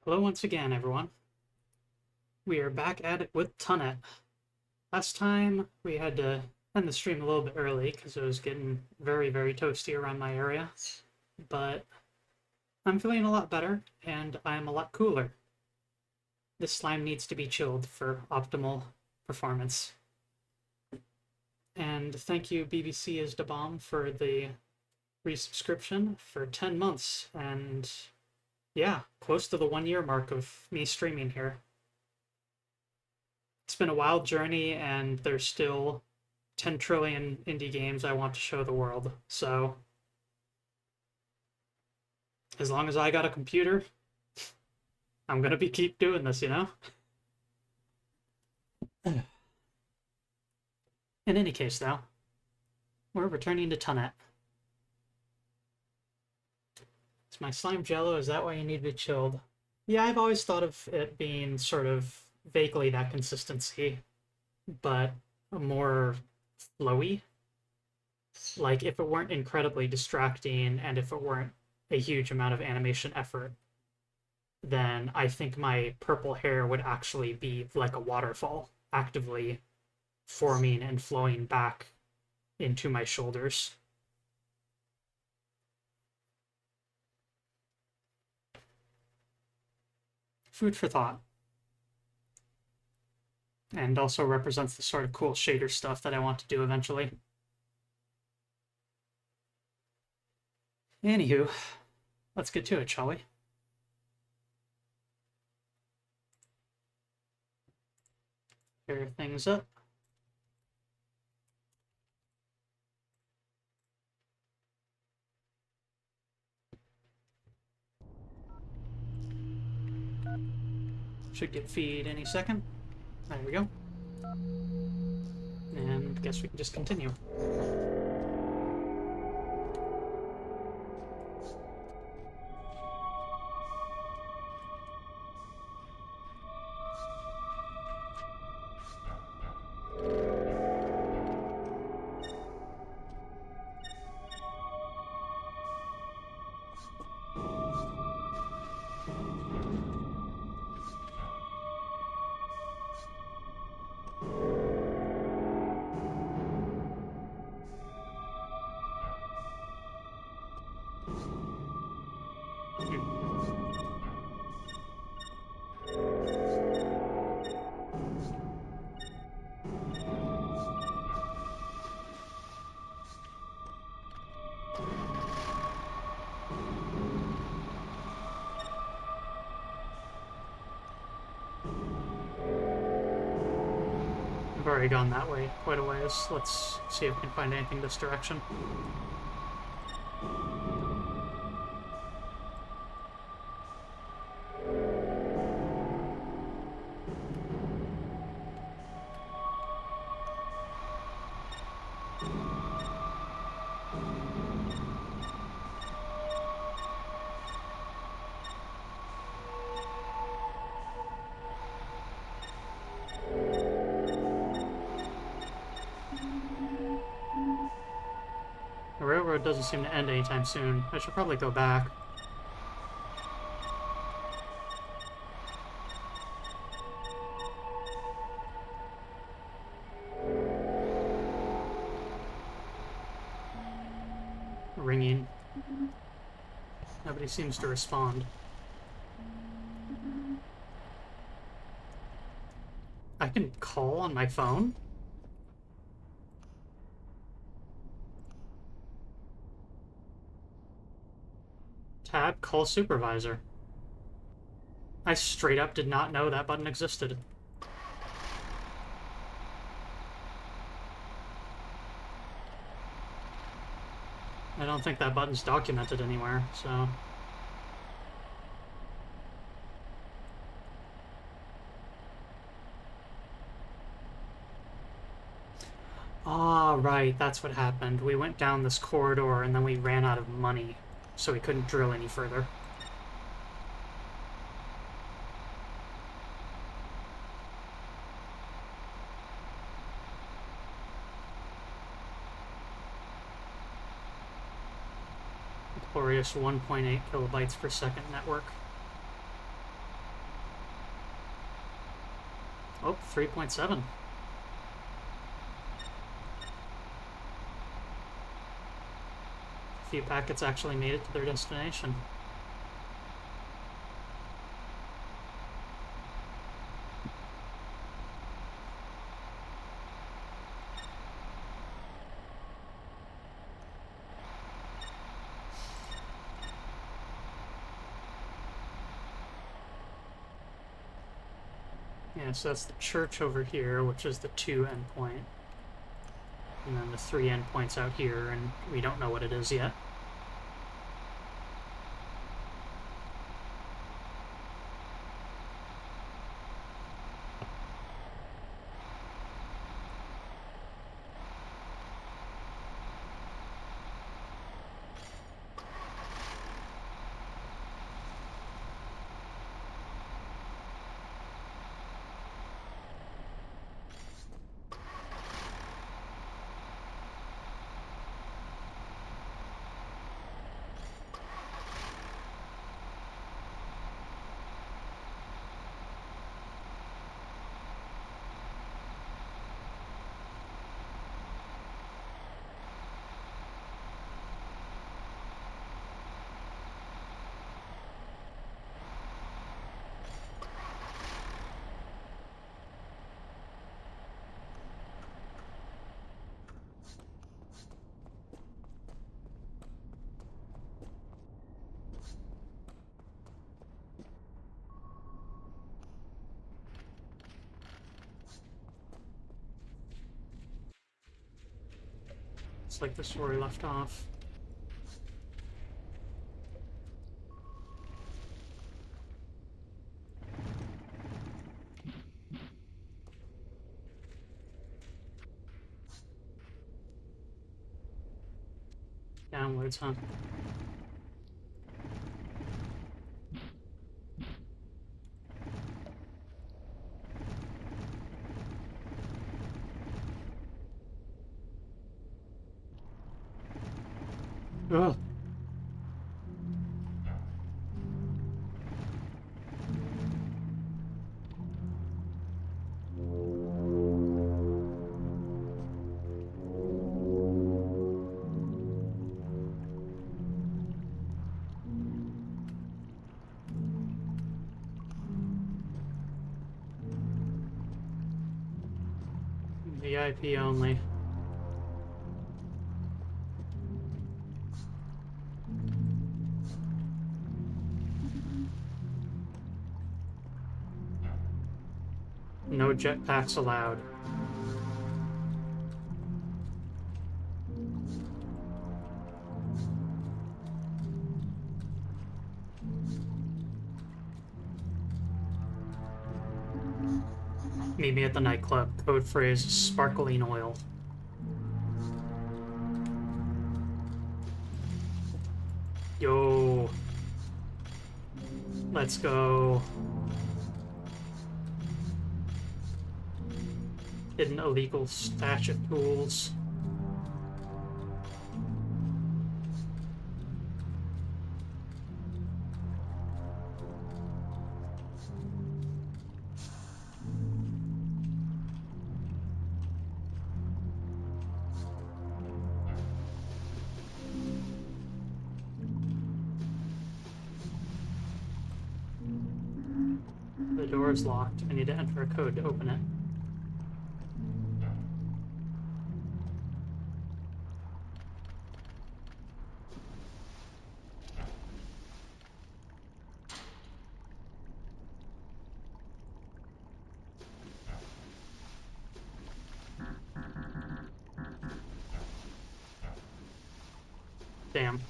Hello once again, everyone. We are back at it with Tunnet. Last time we had to end the stream a little bit early because it was getting very, very toasty around my area. But I'm feeling a lot better and I'm a lot cooler. This slime needs to be chilled for optimal performance. And thank you, BBC is the bomb, for the resubscription for 10 months. And yeah, close to the 1 year mark of me streaming here. It's been a wild journey, and there's still 10 trillion indie games I want to show the world. So, as long as I got a computer, I'm gonna keep doing this, you know? In any case, though, we're returning to Tunnet. Is my slime jello? Is that why you need to be chilled? Yeah, I've always thought of it being sort of vaguely that consistency, but more flowy. Like, if it weren't incredibly distracting and if it weren't a huge amount of animation effort, then I think my purple hair would actually be like a waterfall, actively forming and flowing back into my shoulders. Food for thought. And also represents the sort of cool shader stuff that I want to do eventually. Anywho, let's get to it, shall we? Pair things up. Should get feed any second. There we go. And I guess we can just continue. I've already gone that way quite a ways. Let's see if we can find anything this direction. The railroad doesn't seem to end anytime soon. I should probably go back. Ringing. Nobody seems to respond. I can call on my phone? Tab, call supervisor. I straight up did not know that button existed. I don't think that button's documented anywhere, so... Ah, right, that's what happened. We went down this corridor and then we ran out of money, so we couldn't drill any further. Glorious 1.8 kilobytes per second network. Oh, 3.7. A few packets actually made it to their destination. Yeah, so that's the church over here, which is the 2 endpoint. And then the 3 endpoints out here, and we don't know what it is yet. It's like the story left off. Downwards, huh? Ugh. VIP only. No jetpacks allowed. Meet me at the nightclub. Code phrase, sparkling oil. Yo. Let's go. Hidden illegal stash of tools. The door is locked. I need to enter a code to open it. Damn.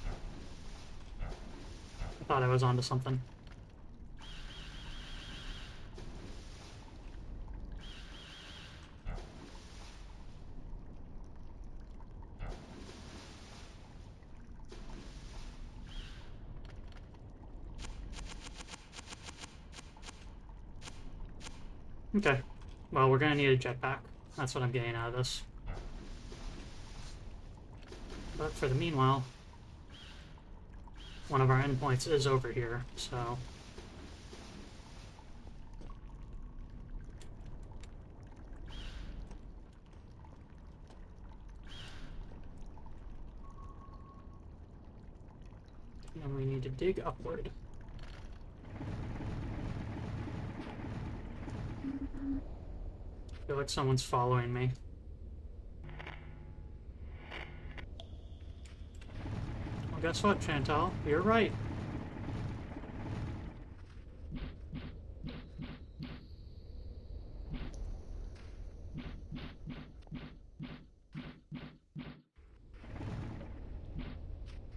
I thought I was onto something. Okay. Well, we're gonna need a jetpack. That's what I'm getting out of this. But for the meanwhile, one of our endpoints is over here, so... to dig upward. I feel like someone's following me. Well, guess what, Chantal? You're right.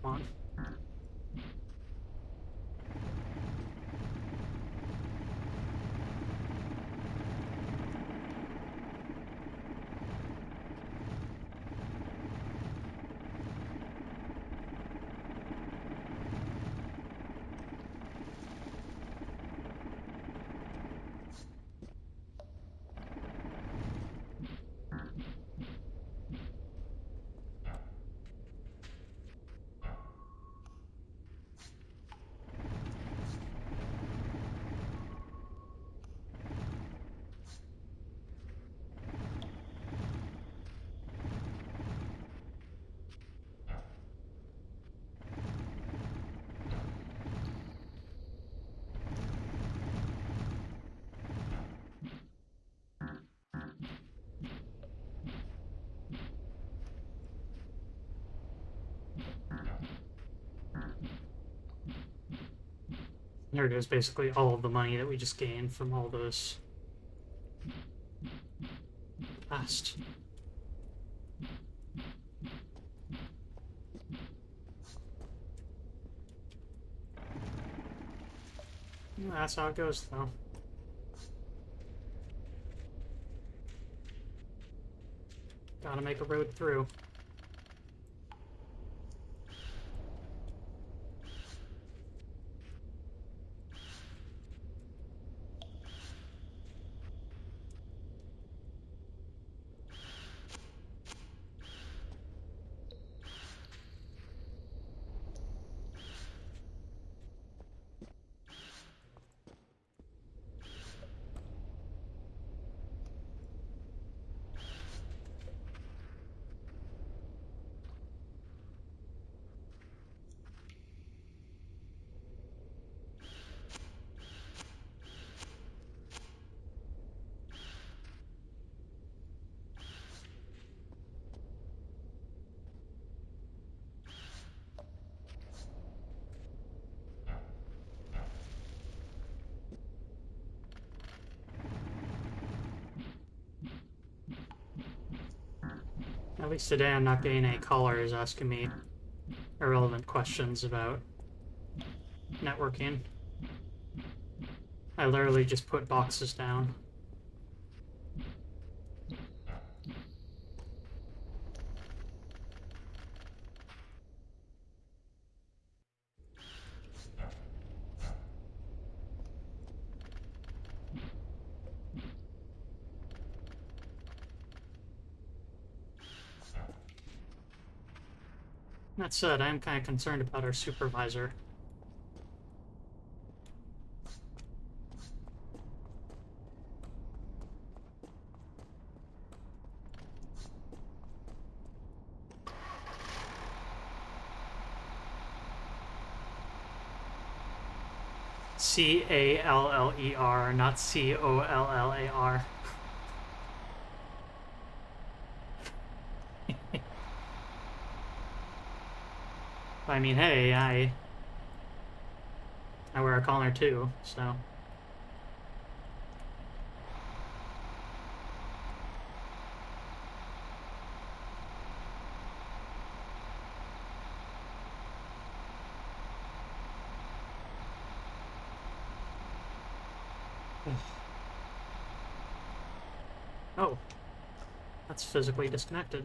Come on. Here it is, basically all of the money that we just gained from all those last. That's how it goes, though. Gotta make a road through. At least today I'm not getting any callers asking me irrelevant questions about networking. I literally just put boxes down. That said, I am kind of concerned about our supervisor. C-A-L-L-E-R, not C-O-L-L-A-R. I mean, hey, I wear a collar too, so. Oh, that's physically disconnected.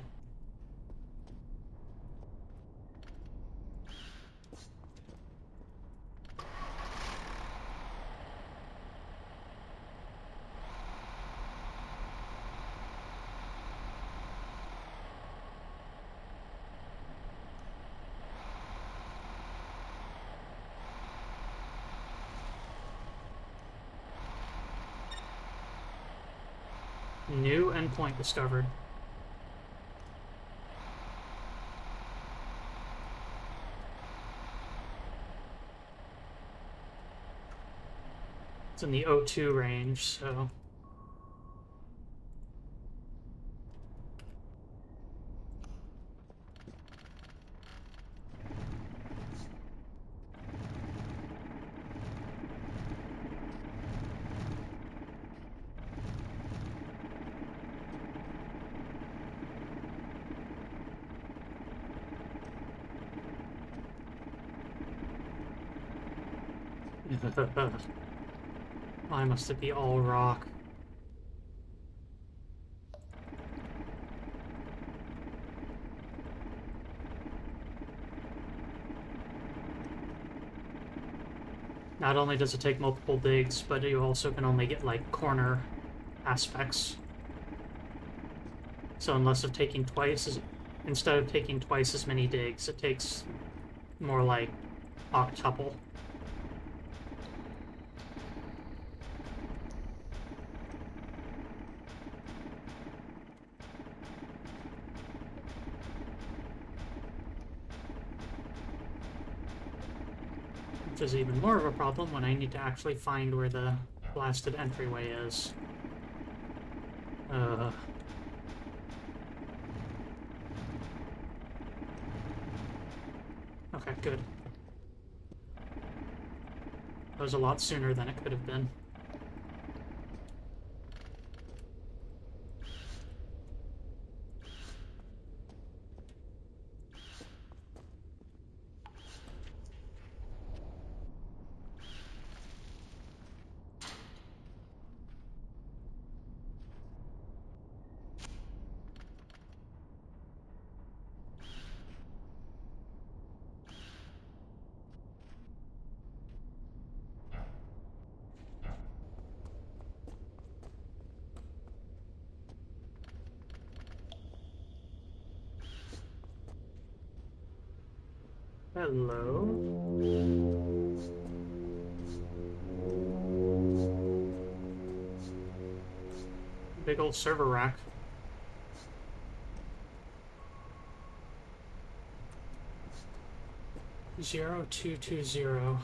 New endpoint discovered. It's in the O2 range, so... Why must it be all rock? Not only does it take multiple digs, but you also can only get, like, corner aspects. So instead of taking twice as many digs, it takes more like octuple. Which is even more of a problem when I need to actually find where the blasted entryway is. Okay, good. That was a lot sooner than it could have been. Hello? Big old server rack. Zero 220.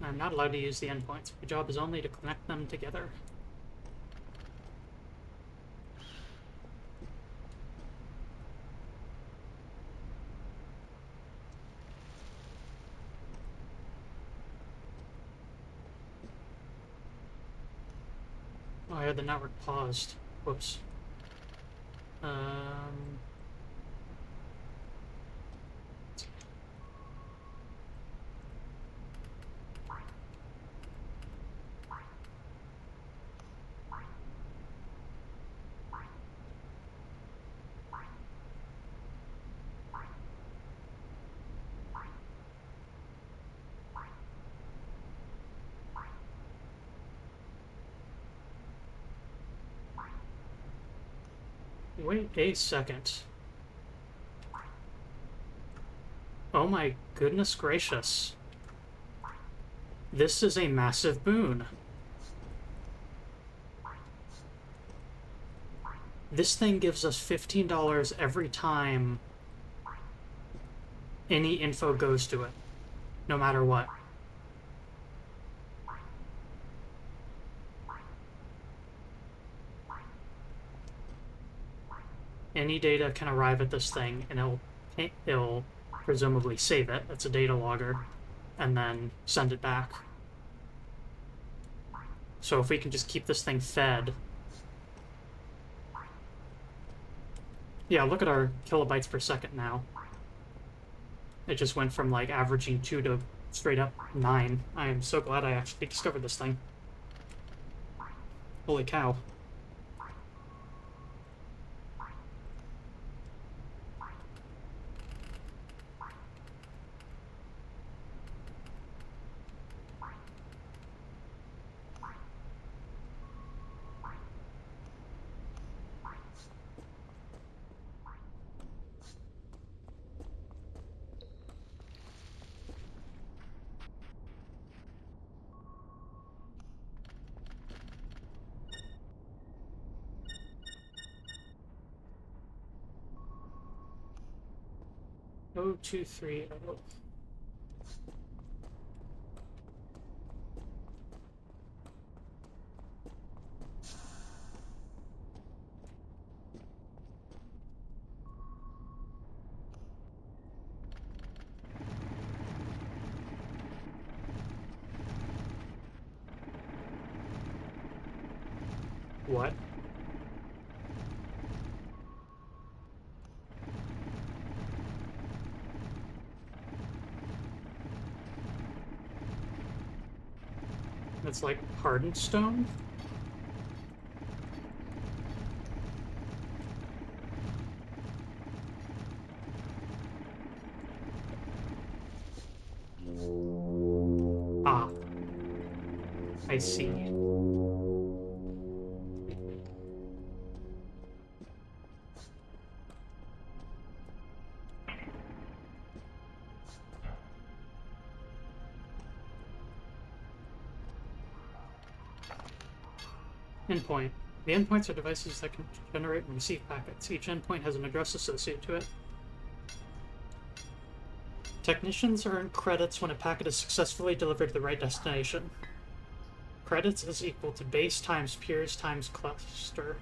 I'm not allowed to use the endpoints. My job is only to connect them together. Oh, I had the network paused. Whoops. Wait a second. Oh my goodness gracious. This is a massive boon. This thing gives us $15 every time any info goes to it, no matter what. Any data can arrive at this thing, and it'll presumably save it. That's a data logger, and then send it back. So if we can just keep this thing fed... Yeah, look at our kilobytes per second now. It just went from, like, averaging 2 to straight up 9. I am so glad I actually discovered this thing. Holy cow. Oh, 230. What? It's like hardened stone? Ah, I see. Endpoint. The endpoints are devices that can generate and receive packets. Each endpoint has an address associated to it. Technicians earn credits when a packet is successfully delivered to the right destination. Credits is equal to base times peers times cluster,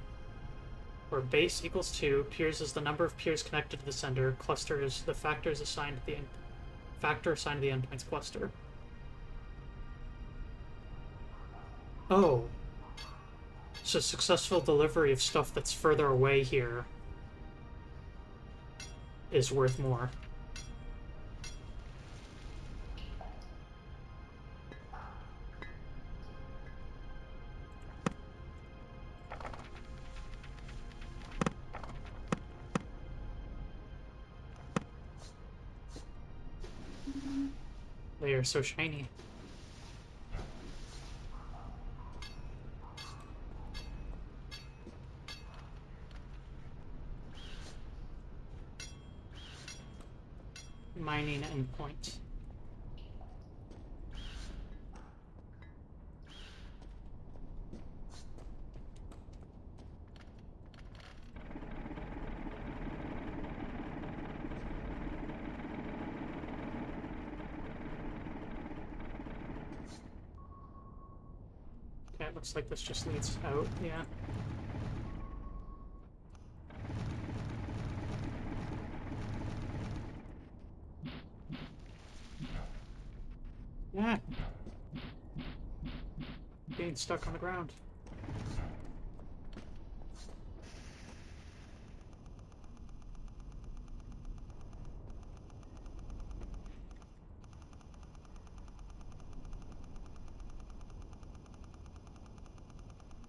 where base equals 2, peers is the number of peers connected to the sender, cluster is the factor assigned to the endpoint's cluster. Oh. So successful delivery of stuff that's further away here is worth more. They are so shiny. Mining endpoint. Okay, it looks like this just leads out, yeah. Yeah. Being stuck on the ground.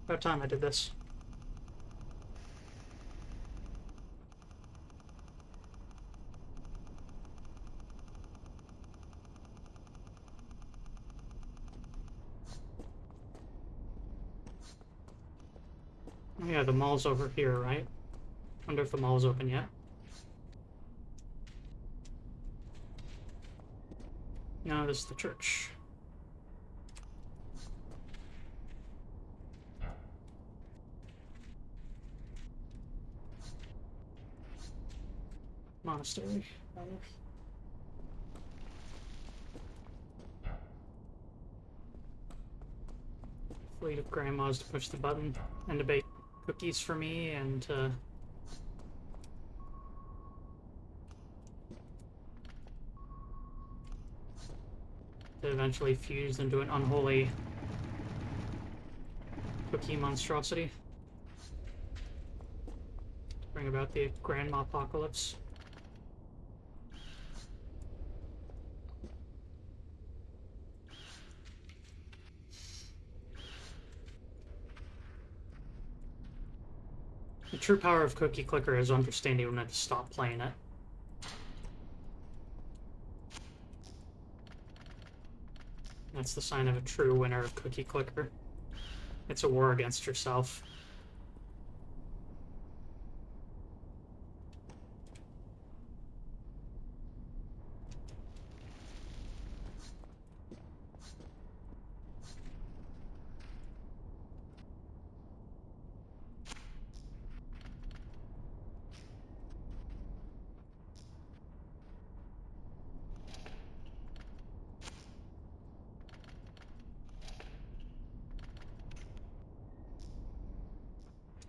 About time I did this. Oh yeah, the mall's over here, right? Wonder if the mall's open yet. No, this is the church. Monastery. Fleet of grandmas to push the button and to bake cookies for me and to eventually fuse into an unholy cookie monstrosity. To bring about the grandma apocalypse. The true power of Cookie Clicker is understanding when to stop playing it. That's the sign of a true winner of Cookie Clicker. It's a war against yourself.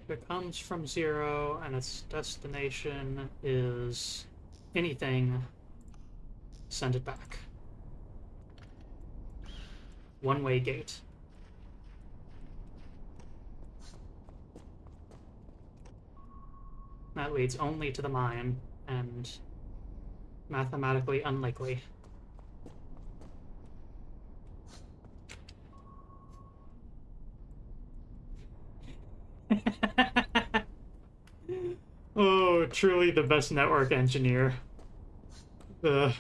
It comes from 0 and its destination is anything, send it back. One-way gate. That leads only to the mine, and mathematically unlikely. Oh, truly the best network engineer. Uh,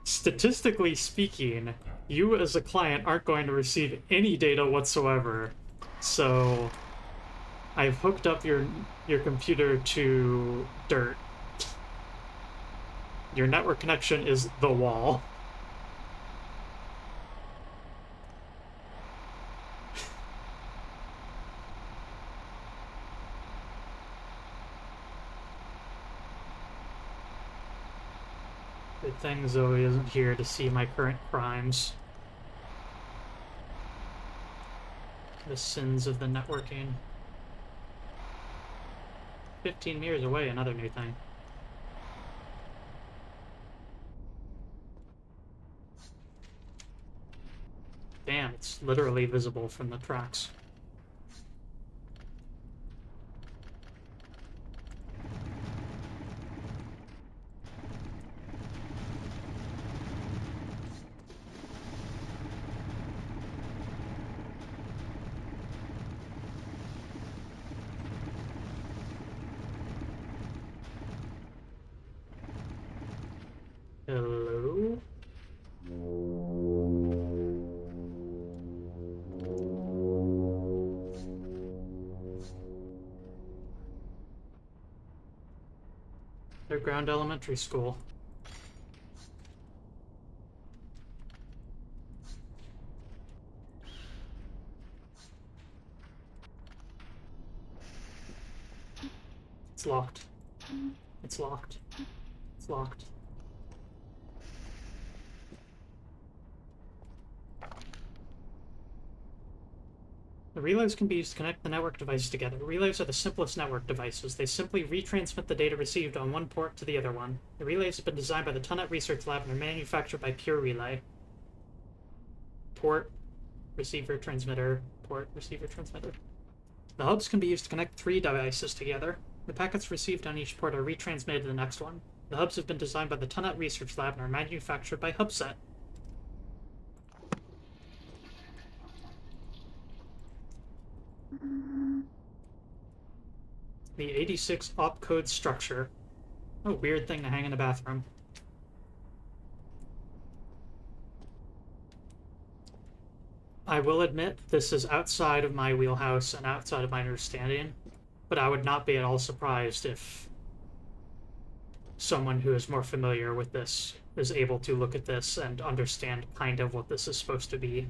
Statistically speaking, you as a client aren't going to receive any data whatsoever. So I've hooked up your computer to dirt. Your network connection is the wall. Good thing Zoe isn't here to see my current crimes. The sins of the networking. 15 meters away, another new thing. Damn, it's literally visible from the tracks. Hello? Underground Elementary School. It's locked. It's locked. It's locked. The relays can be used to connect the network devices together. Relays are the simplest network devices. They simply retransmit the data received on one port to the other one. The relays have been designed by the Tunnet Research Lab and are manufactured by Pure Relay. Port, receiver, transmitter, port, receiver, transmitter. The hubs can be used to connect 3 devices together. The packets received on each port are retransmitted to the next one. The hubs have been designed by the Tunnet Research Lab and are manufactured by Hubset. The 86 opcode structure. A weird thing to hang in a bathroom. I will admit this is outside of my wheelhouse and outside of my understanding, but I would not be at all surprised if someone who is more familiar with this is able to look at this and understand kind of what this is supposed to be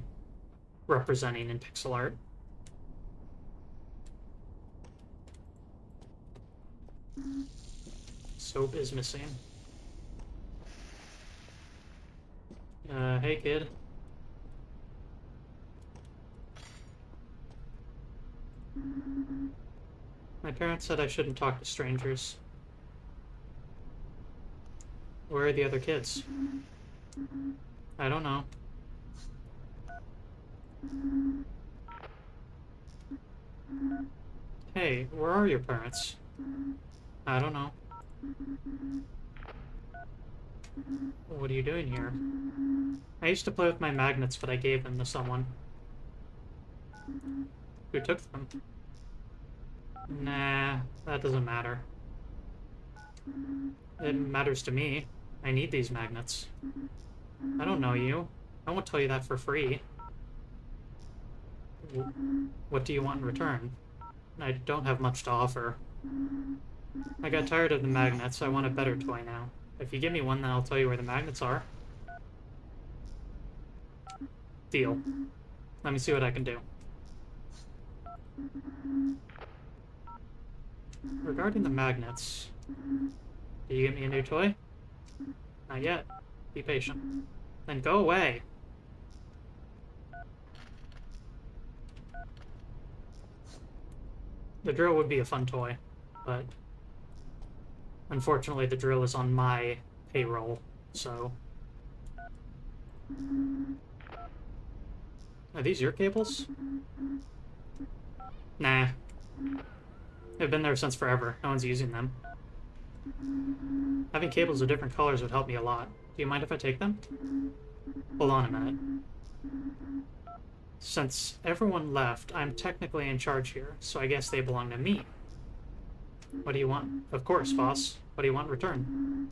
representing in pixel art. Soap is missing. Hey kid. My parents said I shouldn't talk to strangers. Where are the other kids? I don't know. Hey, where are your parents? I don't know. What are you doing here? I used to play with my magnets, but I gave them to someone. Who took them? Nah, that doesn't matter. It matters to me. I need these magnets. I don't know you. I won't tell you that for free. What do you want in return? I don't have much to offer. I got tired of the magnets. I want a better toy now. If you give me one, then I'll tell you where the magnets are. Deal. Let me see what I can do. Regarding the magnets, do you get me a new toy? Not yet. Be patient. Then go away. The drill would be a fun toy, but unfortunately the drill is on my payroll, so... Are these your cables? Nah. They've been there since forever. No one's using them. Having cables of different colors would help me a lot. Do you mind if I take them? Hold on a minute. Since everyone left, I'm technically in charge here, so I guess they belong to me. What do you want? Of course, boss. What do you want in return?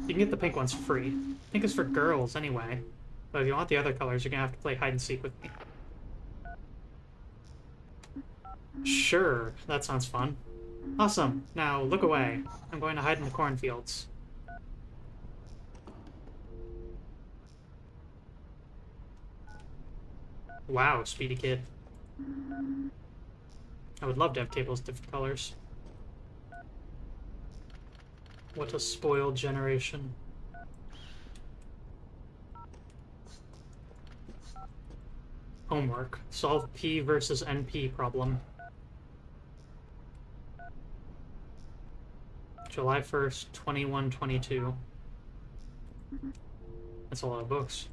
You can get the pink ones free. Pink is for girls, anyway. But if you want the other colors, you're gonna have to play hide and seek with me. Sure, that sounds fun. Awesome. Now, look away. I'm going to hide in the cornfields. Wow, speedy kid. I would love to have cables of different colors. What a spoiled generation. Homework. Solve P versus NP problem. July 1st, 2122. That's a lot of books.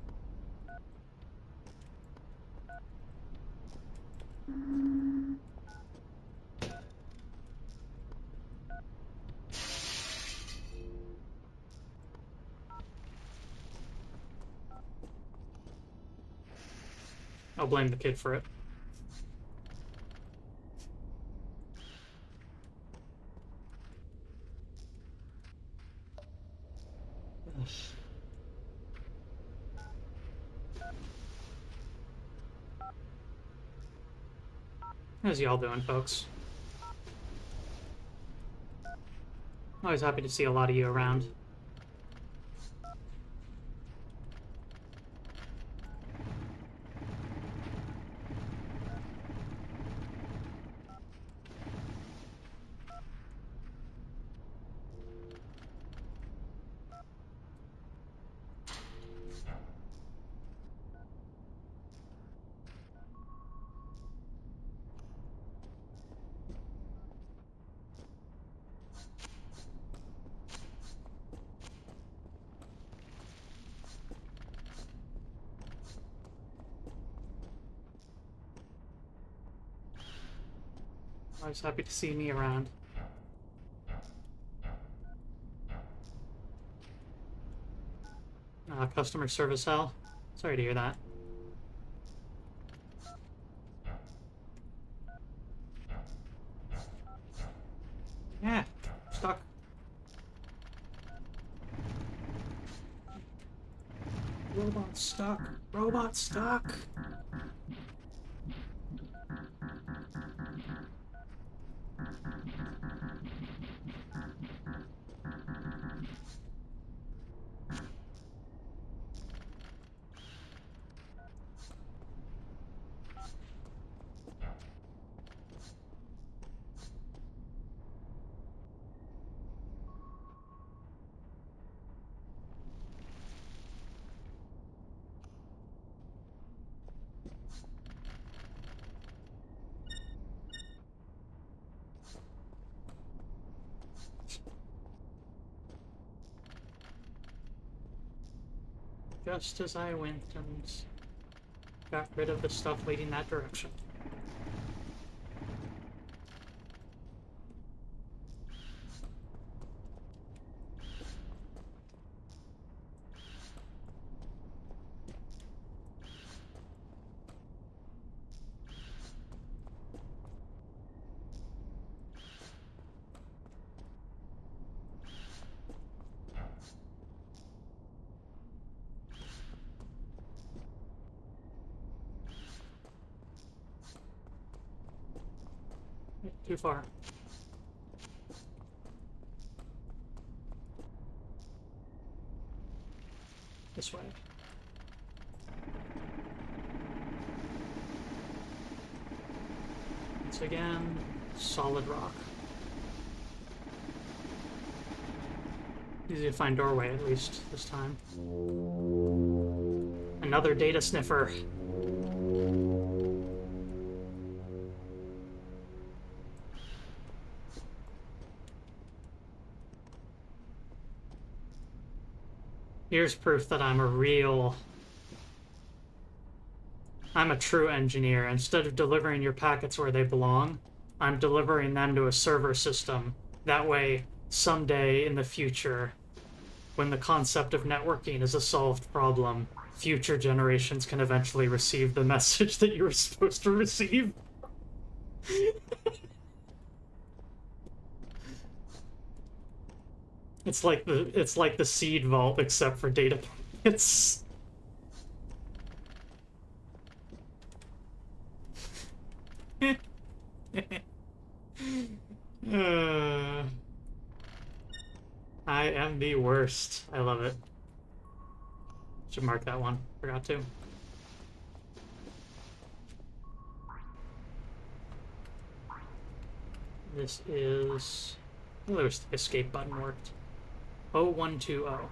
I'll blame the kid for it. How's y'all doing, folks? Always happy to see a lot of you around. Always happy to see me around. Customer service hell. Sorry to hear that. Yeah, stuck. Robot stuck. Robot stuck. Just as I went and got rid of the stuff leading that direction. Too far. This way. Once again, solid rock. Easy to find doorway, at least, this time. Another data sniffer. Here's proof that I'm a true engineer. Instead of delivering your packets where they belong, I'm delivering them to a server system. That way, someday in the future, when the concept of networking is a solved problem, future generations can eventually receive the message that you were supposed to receive. It's like the seed vault except for data pockets. uh, I am the worst. I love it. Should mark that one. Forgot to. This is... Oh, there's the escape button worked. 0120.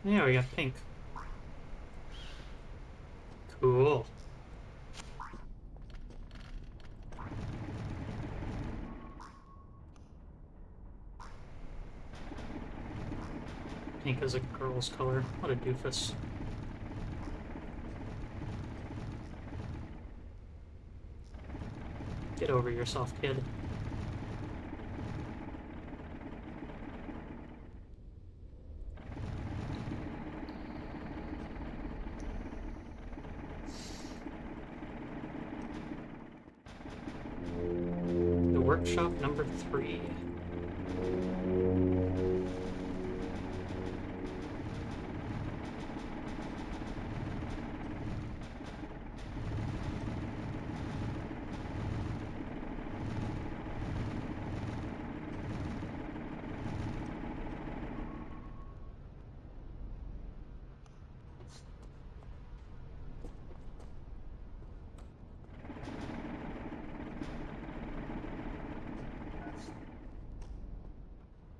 Yeah, we got pink. Cool. Pink is a girl's color. What a doofus. Get over yourself, kid. The workshop number 3.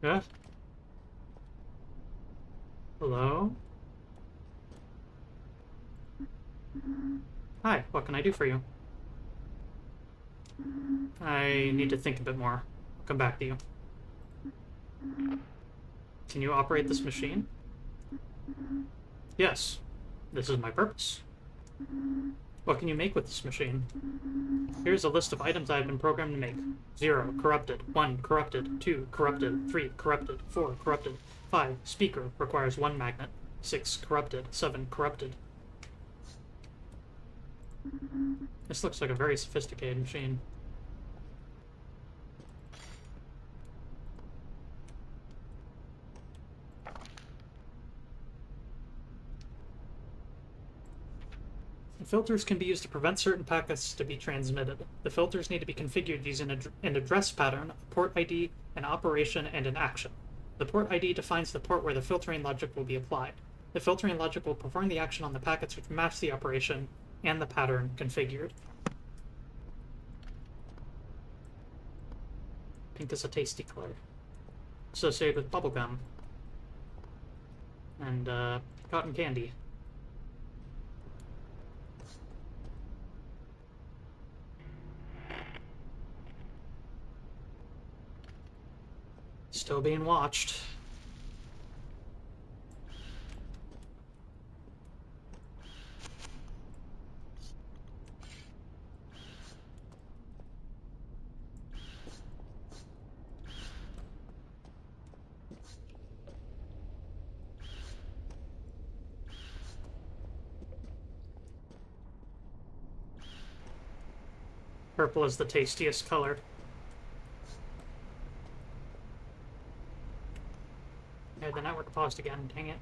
Yeah? Hello? Hi, what can I do for you? I need to think a bit more. I'll come back to you. Can you operate this machine? Yes. This is my purpose. What can you make with this machine? Here's a list of items I have been programmed to make. 0, corrupted. 1, corrupted. 2, corrupted. 3, corrupted. 4, corrupted. 5, speaker, requires 1 magnet. 6, corrupted. 7, corrupted. This looks like a very sophisticated machine. Filters can be used to prevent certain packets to be transmitted. The filters need to be configured using an address pattern, a port ID, an operation, and an action. The port ID defines the port where the filtering logic will be applied. The filtering logic will perform the action on the packets which match the operation and the pattern configured. Pink is a tasty color, associated with bubblegum and cotton candy. Still being watched. Purple is the tastiest color. Yeah, the network paused again, dang it.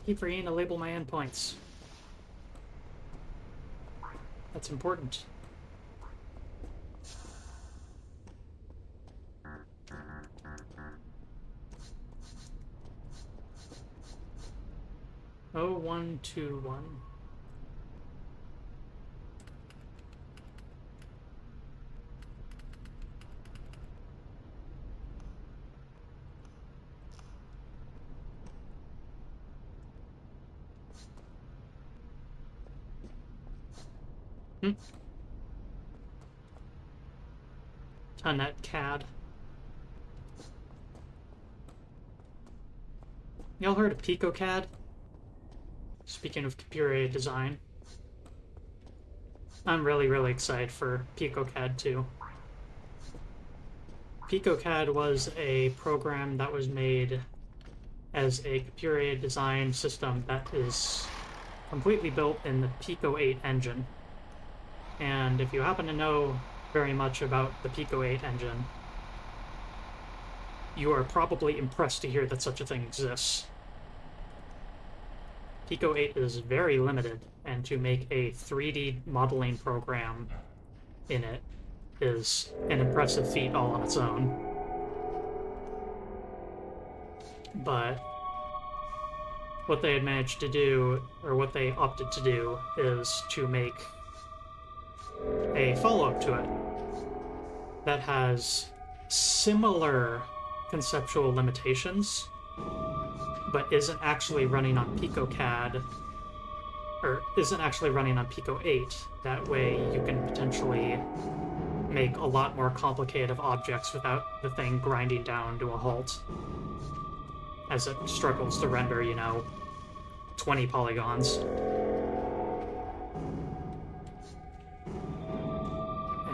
Keep forgetting to label my endpoints. That's important. Oh, 121. Tunnet CAD. Y'all heard of PicoCAD? Speaking of computer-aided design, I'm really excited for PicoCAD too. PicoCAD was a program that was made as a computer-aided design system that is completely built in the Pico 8 engine. And if you happen to know very much about the Pico 8 engine, you are probably impressed to hear that such a thing exists. Pico 8 is very limited, and to make a 3D modeling program in it is an impressive feat all on its own. But what they had managed to do, or what they opted to do, is to make a follow-up to it that has similar conceptual limitations, but isn't actually running on PicoCAD, or isn't actually running on Pico 8. That way you can potentially make a lot more complicated of objects without the thing grinding down to a halt as it struggles to render, 20 polygons.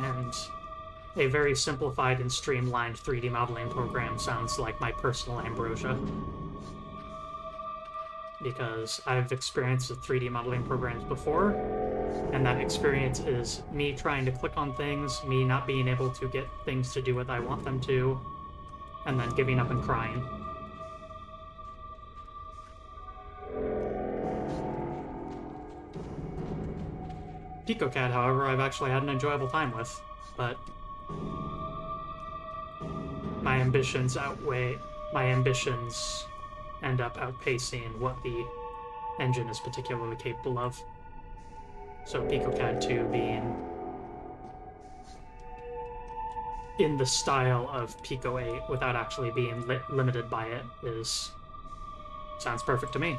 And a very simplified and streamlined 3D modeling program sounds like my personal ambrosia. Because I've experienced with 3D modeling programs before, and that experience is me trying to click on things, me not being able to get things to do what I want them to, and then giving up and crying. PicoCAD, however, I've actually had an enjoyable time with, but my ambitions end up outpacing what the engine is particularly capable of. So PicoCAD 2 being in the style of Pico 8 without actually being limited by it sounds perfect to me.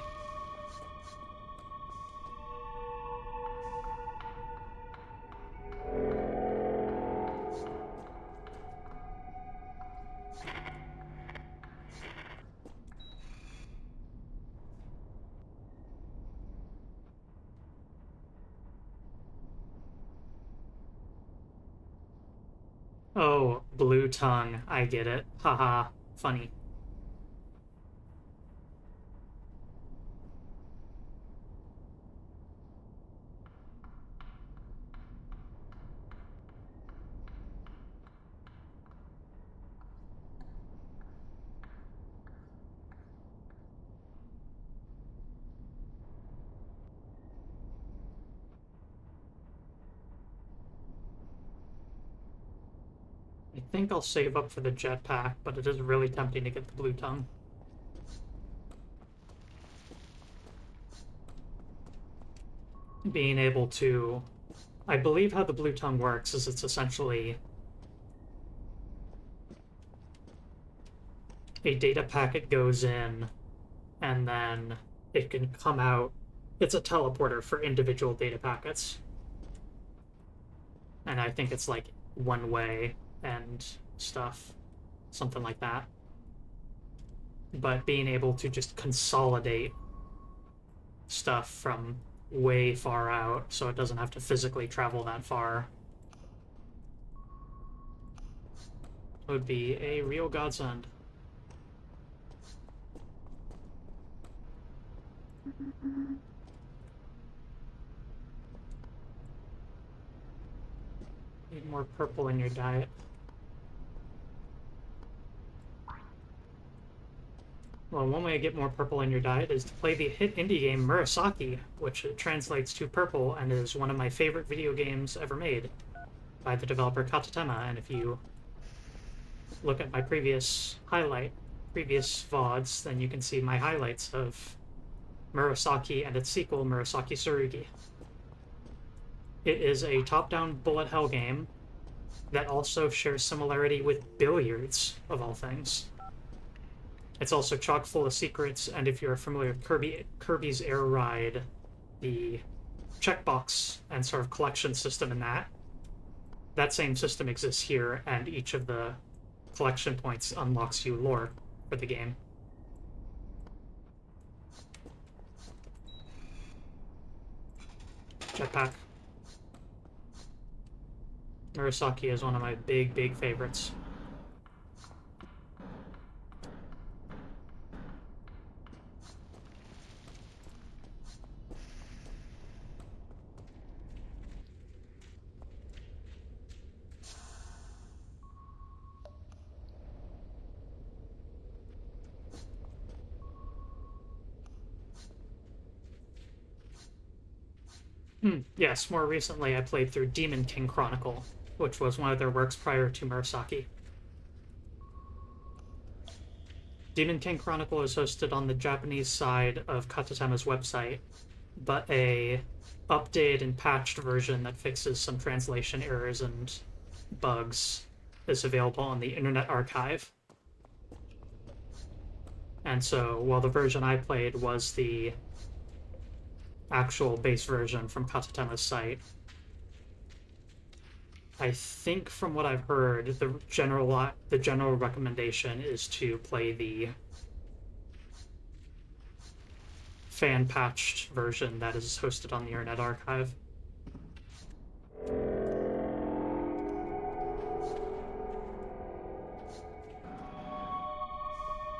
Oh, blue tongue. I get it. Haha. Funny. I think I'll save up for the jetpack, but it is really tempting to get the blue tongue. Being able to... I believe how the blue tongue works is it's essentially a data packet goes in, and then it can come out. It's a teleporter for individual data packets. And I think it's like one way and stuff. Something like that. But being able to just consolidate stuff from way far out so it doesn't have to physically travel that far would be a real godsend. Need more purple in your diet. Well, one way to get more purple in your diet is to play the hit indie game Murasaki, which translates to purple and is one of my favorite video games ever made by the developer Katatema. And if you look at my previous VODs, then you can see my highlights of Murasaki and its sequel, Murasaki Tsurugi. It is a top-down bullet hell game that also shares similarity with billiards, of all things. It's also chock full of secrets, and if you're familiar with Kirby's Air Ride, the checkbox and sort of collection system in that same system exists here, and each of the collection points unlocks you lore for the game. Jetpack. Murasaki is one of my big favorites. Yes, more recently I played through Demon King Chronicle, which was one of their works prior to Murasaki. Demon King Chronicle is hosted on the Japanese side of Katatema's website, but a updated and patched version that fixes some translation errors and bugs is available on the Internet Archive. And so, while the version I played was the actual base version from Katatema's site, I think from what I've heard, the general recommendation is to play the fan-patched version that is hosted on the Internet Archive.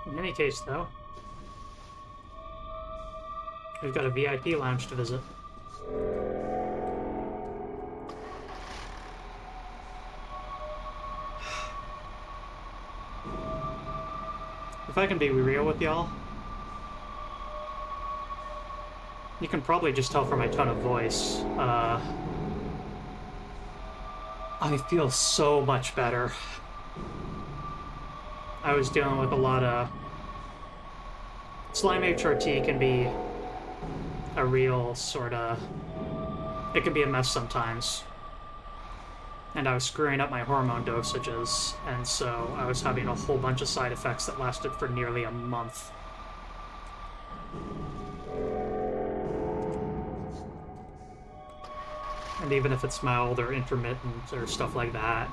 In any case, though, we've got a VIP lounge to visit. If I can be real with y'all, you can probably just tell from my tone of voice, I feel so much better. I was dealing with a lot of... Slime HRT can be a real sort of... It can be a mess sometimes. And I was screwing up my hormone dosages, and so I was having a whole bunch of side effects that lasted for nearly a month. And even if it's mild or intermittent or stuff like that,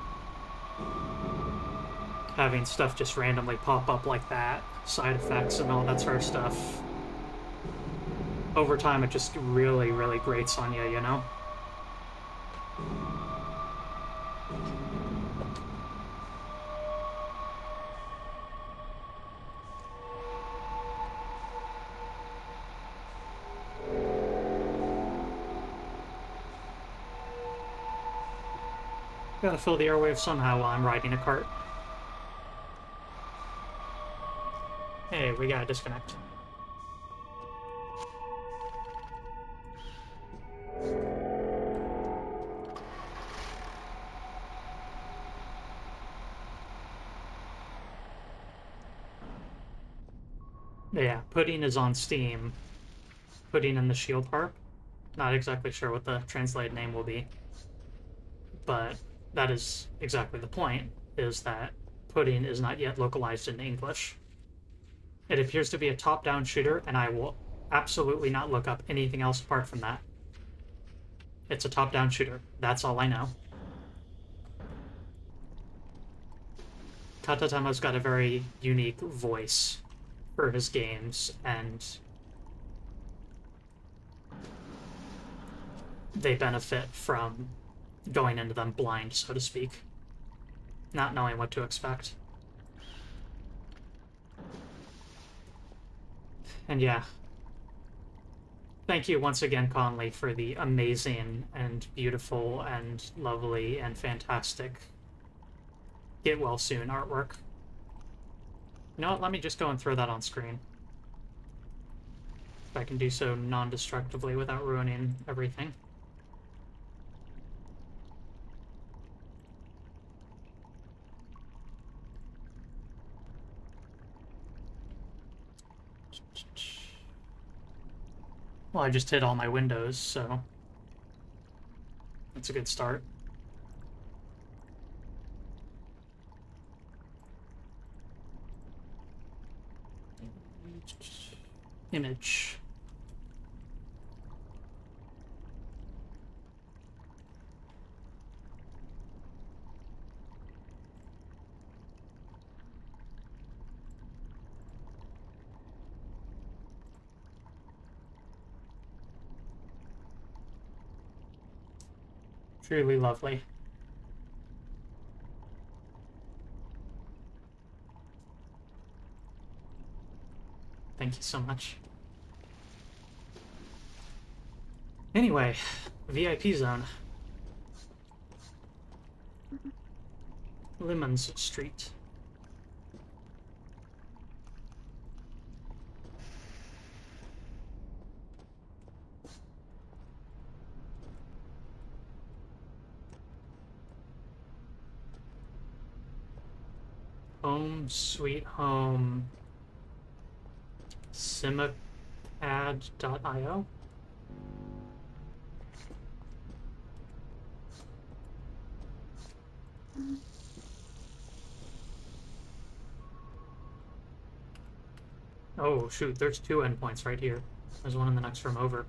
having stuff just randomly pop up like that, side effects and all that sort of stuff, over time it just really grates on you, you know? Gotta fill the airwaves somehow while I'm riding a cart. Hey, we gotta disconnect. Yeah, Pudding is on Steam. Pudding in the Shield Harp. Not exactly sure what the translated name will be. But that is exactly the point, is that Pudding is not yet localized in English. It appears to be a top-down shooter, and I will absolutely not look up anything else apart from that. It's a top-down shooter. That's all I know. Katatema's got a very unique voice for his games, and they benefit from going into them blind, so to speak. Not knowing what to expect. And yeah. Thank you once again, Conley, for the amazing and beautiful and lovely and fantastic Get Well Soon artwork. You know what? Let me just go and throw that on screen. If I can do so non-destructively without ruining everything. Well, I just hit all my windows, so that's a good start. Image. Truly lovely. Thank you so much. Anyway, VIP zone. Lemons Street. Home Sweet Home. Simapad.io. Oh, shoot, there's two endpoints right here. There's one in the next room over.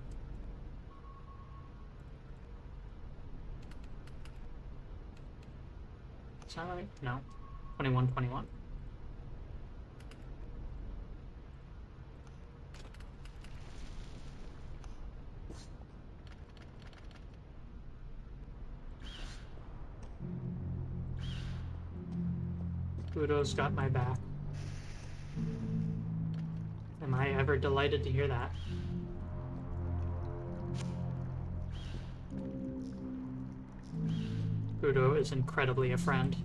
Is that right? No. 2121. Udo's got my back. Am I ever delighted to hear that? Udo is incredibly a friend.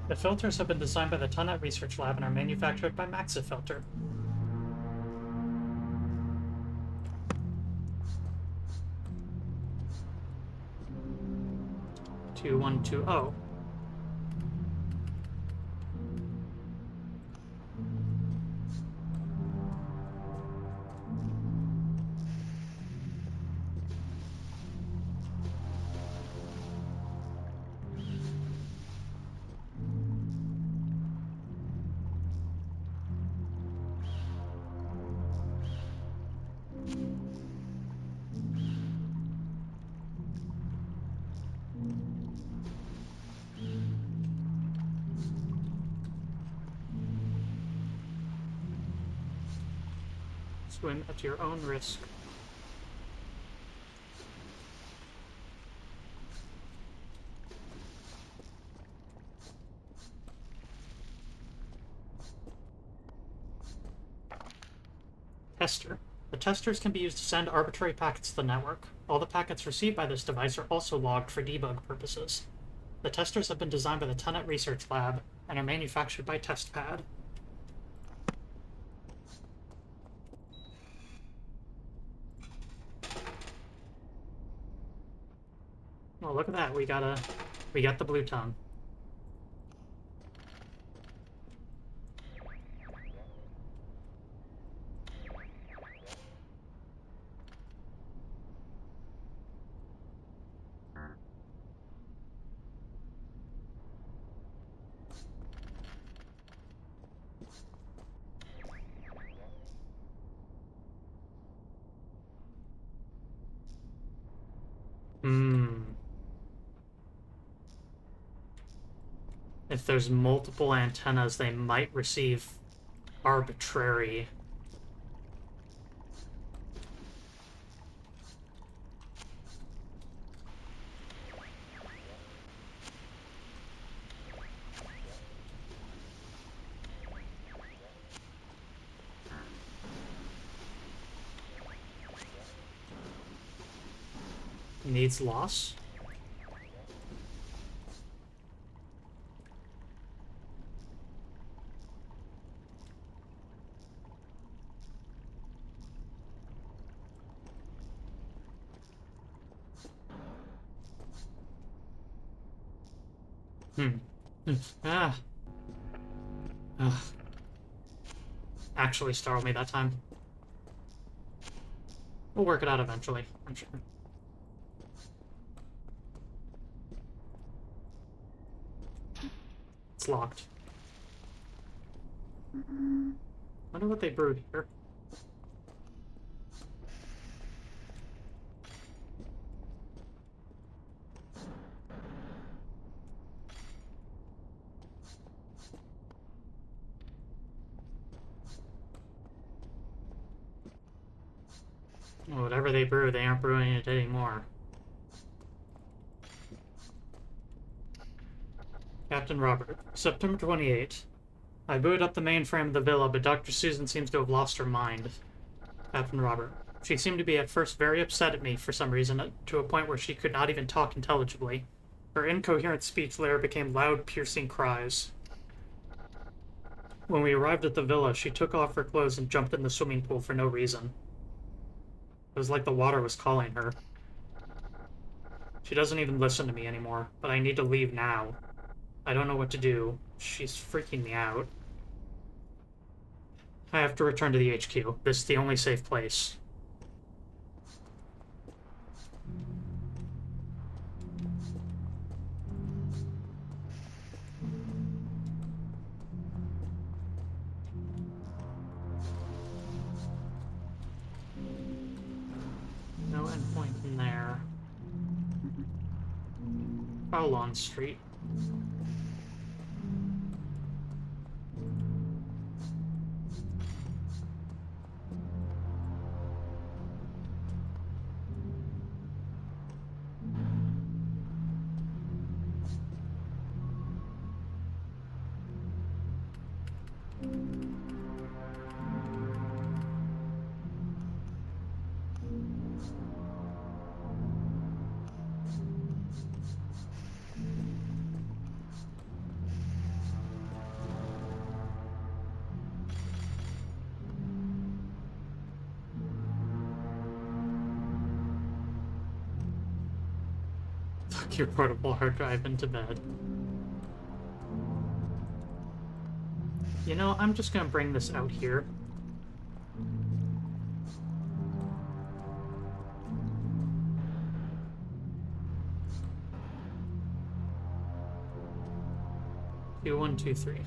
The filters have been designed by the Tunnet Research Lab and are manufactured by Maxifilter. 2120. Swim at your own risk. Tester. The testers can be used to send arbitrary packets to the network. All the packets received by this device are also logged for debug purposes. The testers have been designed by the Tunnet Research Lab and are manufactured by TestPad. Well, look at that. We got the blue tongue. Hmm. If there's multiple antennas, they might receive arbitrary. Needs loss. Hmm. Ah. Ugh. Actually startled me that time. We'll work it out eventually, I'm sure. It's locked. Wonder what they brewed here. Well, whatever they brew, they aren't brewing it anymore. Captain Robert, September 28. I booted up the mainframe of the villa, but Dr. Susan seems to have lost her mind. Captain Robert. She seemed to be at first very upset at me for some reason, to a point where she could not even talk intelligibly. Her incoherent speech later became loud, piercing cries. When we arrived at the villa, she took off her clothes and jumped in the swimming pool for no reason. It was like the water was calling her. She doesn't even listen to me anymore, but I need to leave now. I don't know what to do. She's freaking me out. I have to return to the HQ. This is the only safe place. No endpoint in there. Fowlon Street. Tuck your portable hard drive into bed. You know, I'm just gonna bring this out here. Two, 1, 2, 3.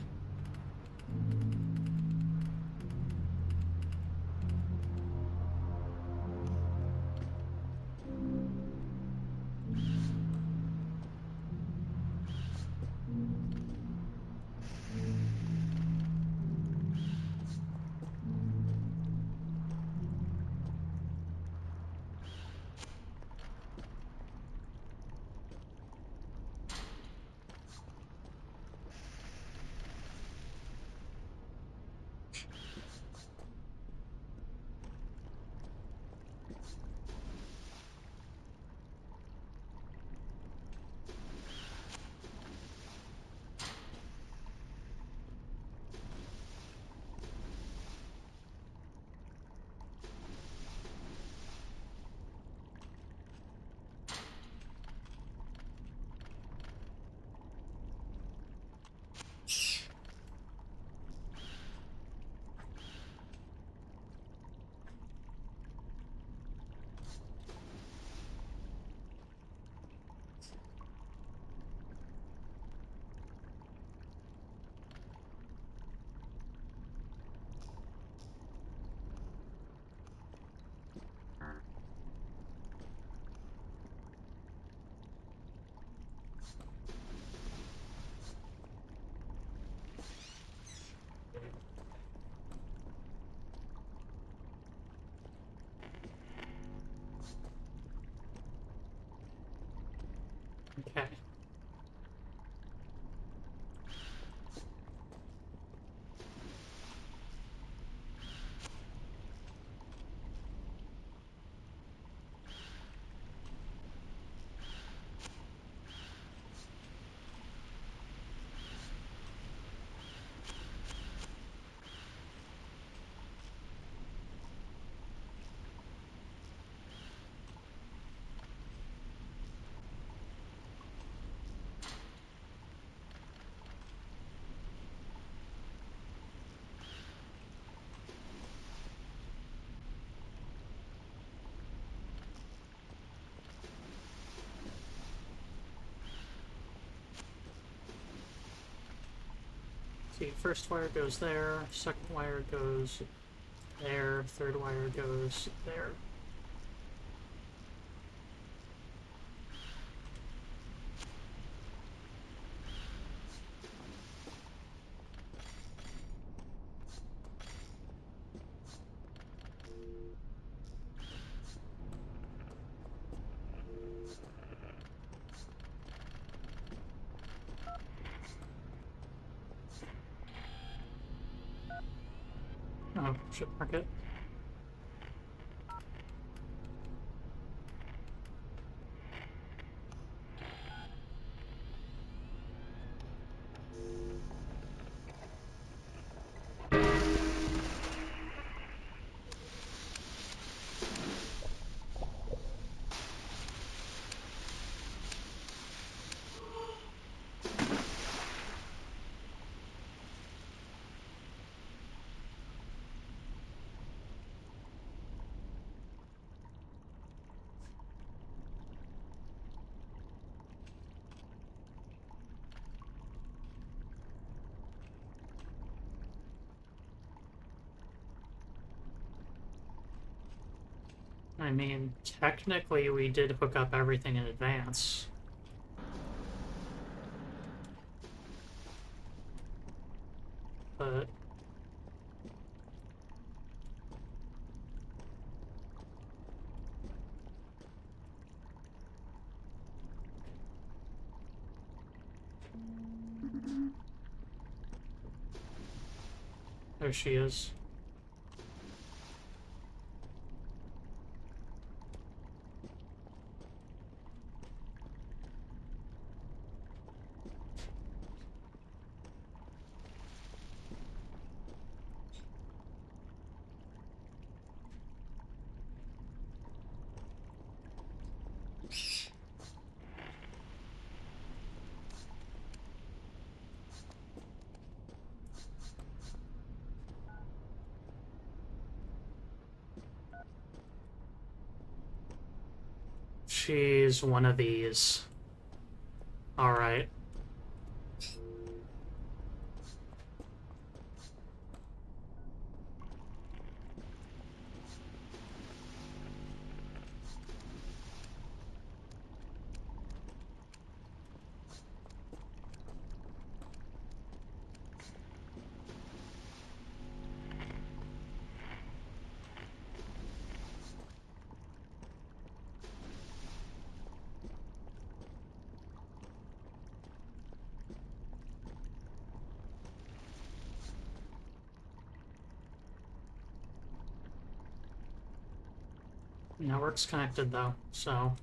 Okay. See, first wire goes there, second wire goes there, third wire goes there. Oh, should mark it. I mean, technically we did hook up everything in advance. But there she is. She's one of these. Alright. Network's connected though, so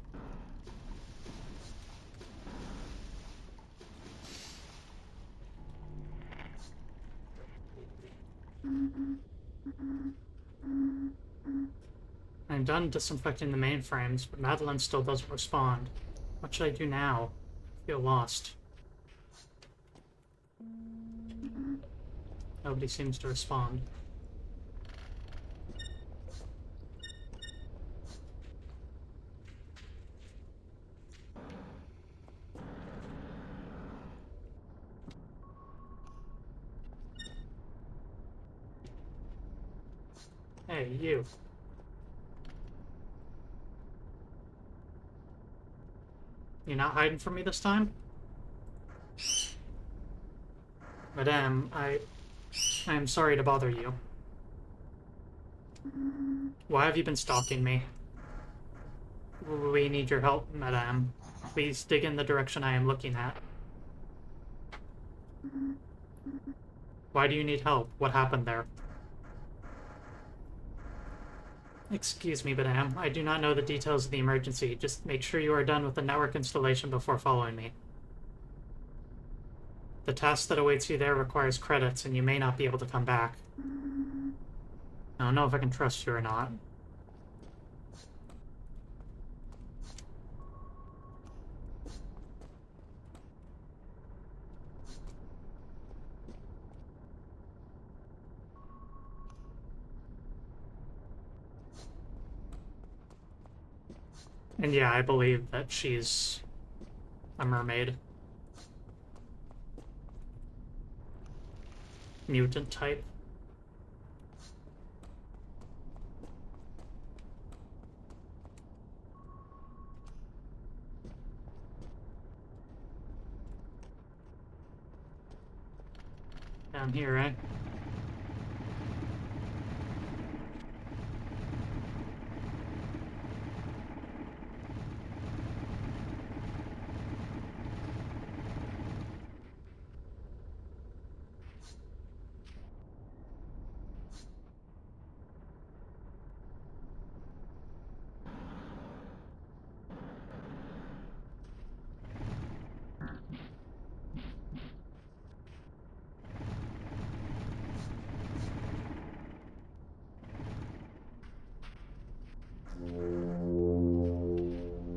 I'm done disinfecting the mainframes, but Madeline still doesn't respond. What should I do now? I feel lost. Nobody seems to respond. Hey, you. You're not hiding from me this time? Madame, I am sorry to bother you. Why have you been stalking me? We need your help, Madame. Please dig in the direction I am looking at. Why do you need help? What happened there? Excuse me, madam. I do not know the details of the emergency. Just make sure you are done with the network installation before following me. The task that awaits you there requires credits, and you may not be able to come back. I don't know if I can trust you or not. And yeah, I believe that she's a mermaid. Mutant type. Down here, right?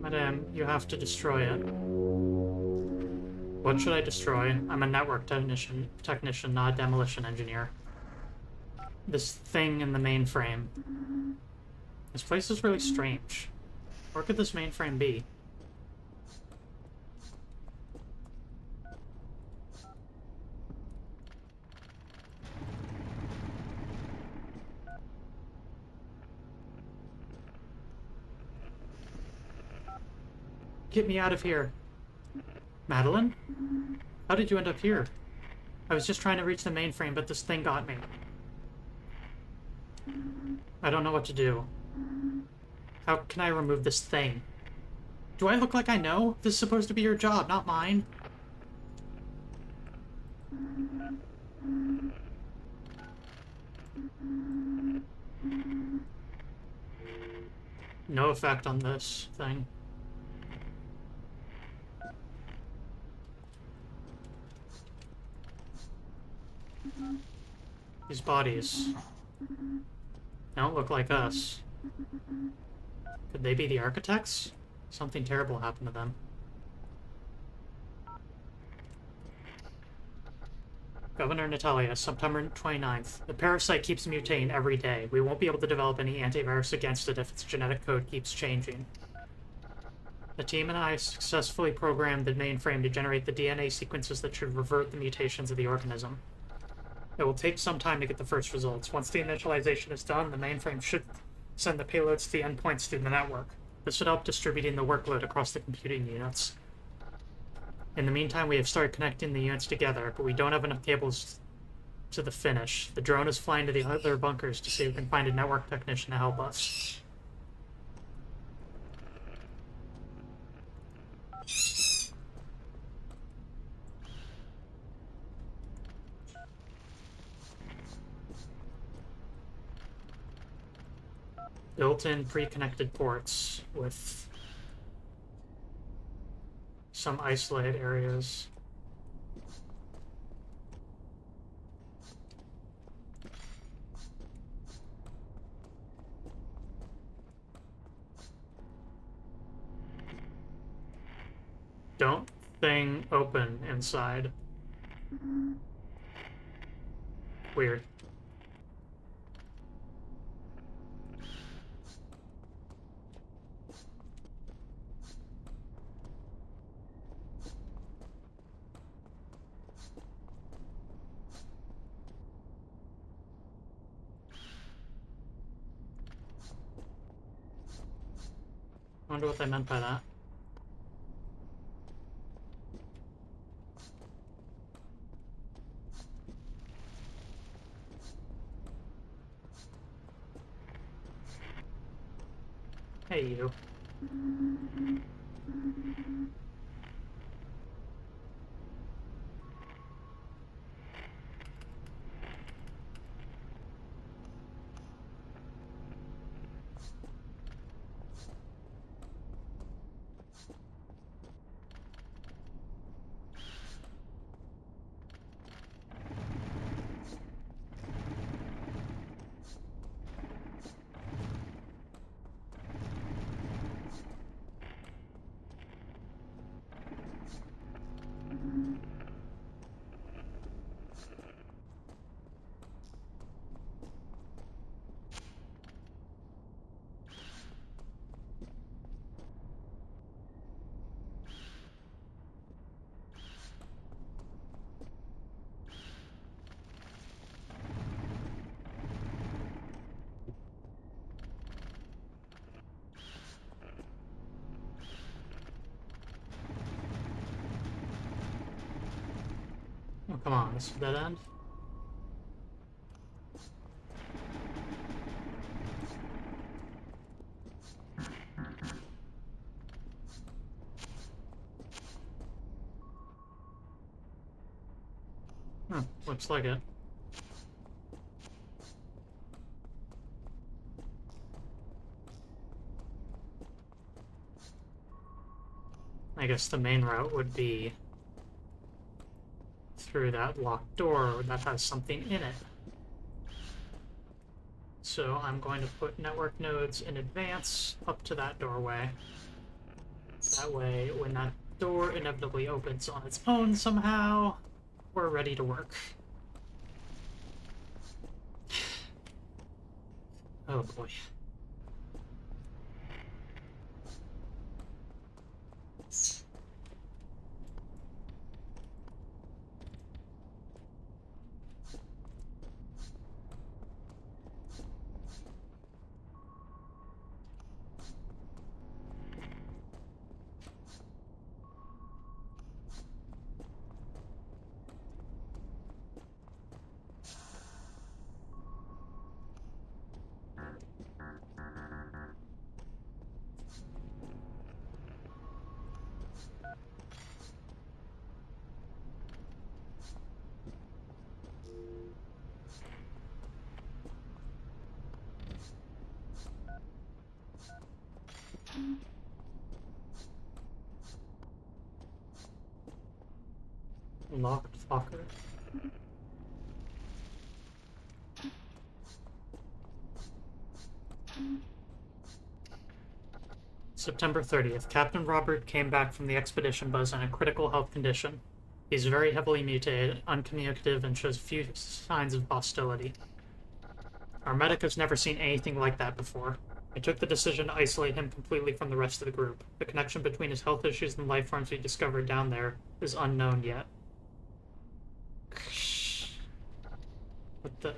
Madam, you have to destroy it. What should I destroy? I'm a network technician, not a demolition engineer. This thing in the mainframe. This place is really strange. Where could this mainframe be? Get me out of here. Madeline? How did you end up here? I was just trying to reach the mainframe, but this thing got me. I don't know what to do. How can I remove this thing? Do I look like I know? This is supposed to be your job, not mine. No effect on this thing. These bodies don't look like us. Could they be the architects? Something terrible happened to them. Governor Natalia, September 29th. The parasite keeps mutating every day. We won't be able to develop any antivirus against it if its genetic code keeps changing. The team and I successfully programmed the mainframe to generate the DNA sequences that should revert the mutations of the organism. It will take some time to get the first results. Once the initialization is done, the mainframe should send the payloads to the endpoints through the network. This should help distributing the workload across the computing units. In the meantime, we have started connecting the units together, but we don't have enough cables to the finish. The drone is flying to the other bunkers to see if we can find a network technician to help us. Built-in pre-connected ports with some isolated areas. Don't thing open inside. Weird. I wonder what they meant by that. Hey, you. Oh, come on, this is a dead end. Looks like it. I guess the main route would be through that locked door that has something in it. So I'm going to put network nodes in advance up to that doorway. That way, when that door inevitably opens on its own somehow, we're ready to work. Oh boy. Locked locker. September 30th. Captain Robert came back from the expedition buzz in a critical health condition. He's very heavily mutated, uncommunicative, and shows few signs of hostility. Our medic has never seen anything like that before. I took the decision to isolate him completely from the rest of the group. The connection between his health issues and the life forms we discovered down there is unknown yet. What the...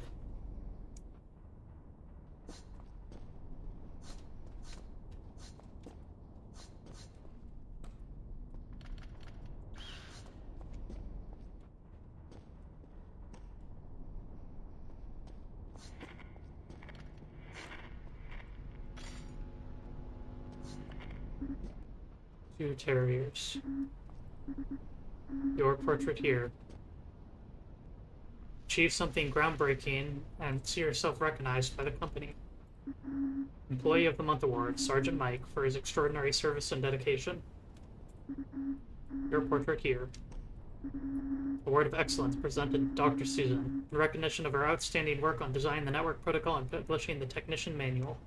Two terriers. Your portrait here. Achieve something groundbreaking and see yourself recognized by the company. Employee of the Month Award, Sergeant Mike, for his extraordinary service and dedication. Your portrait here. Award of Excellence presented to Dr. Susan in recognition of her outstanding work on designing the network protocol and publishing the technician manual.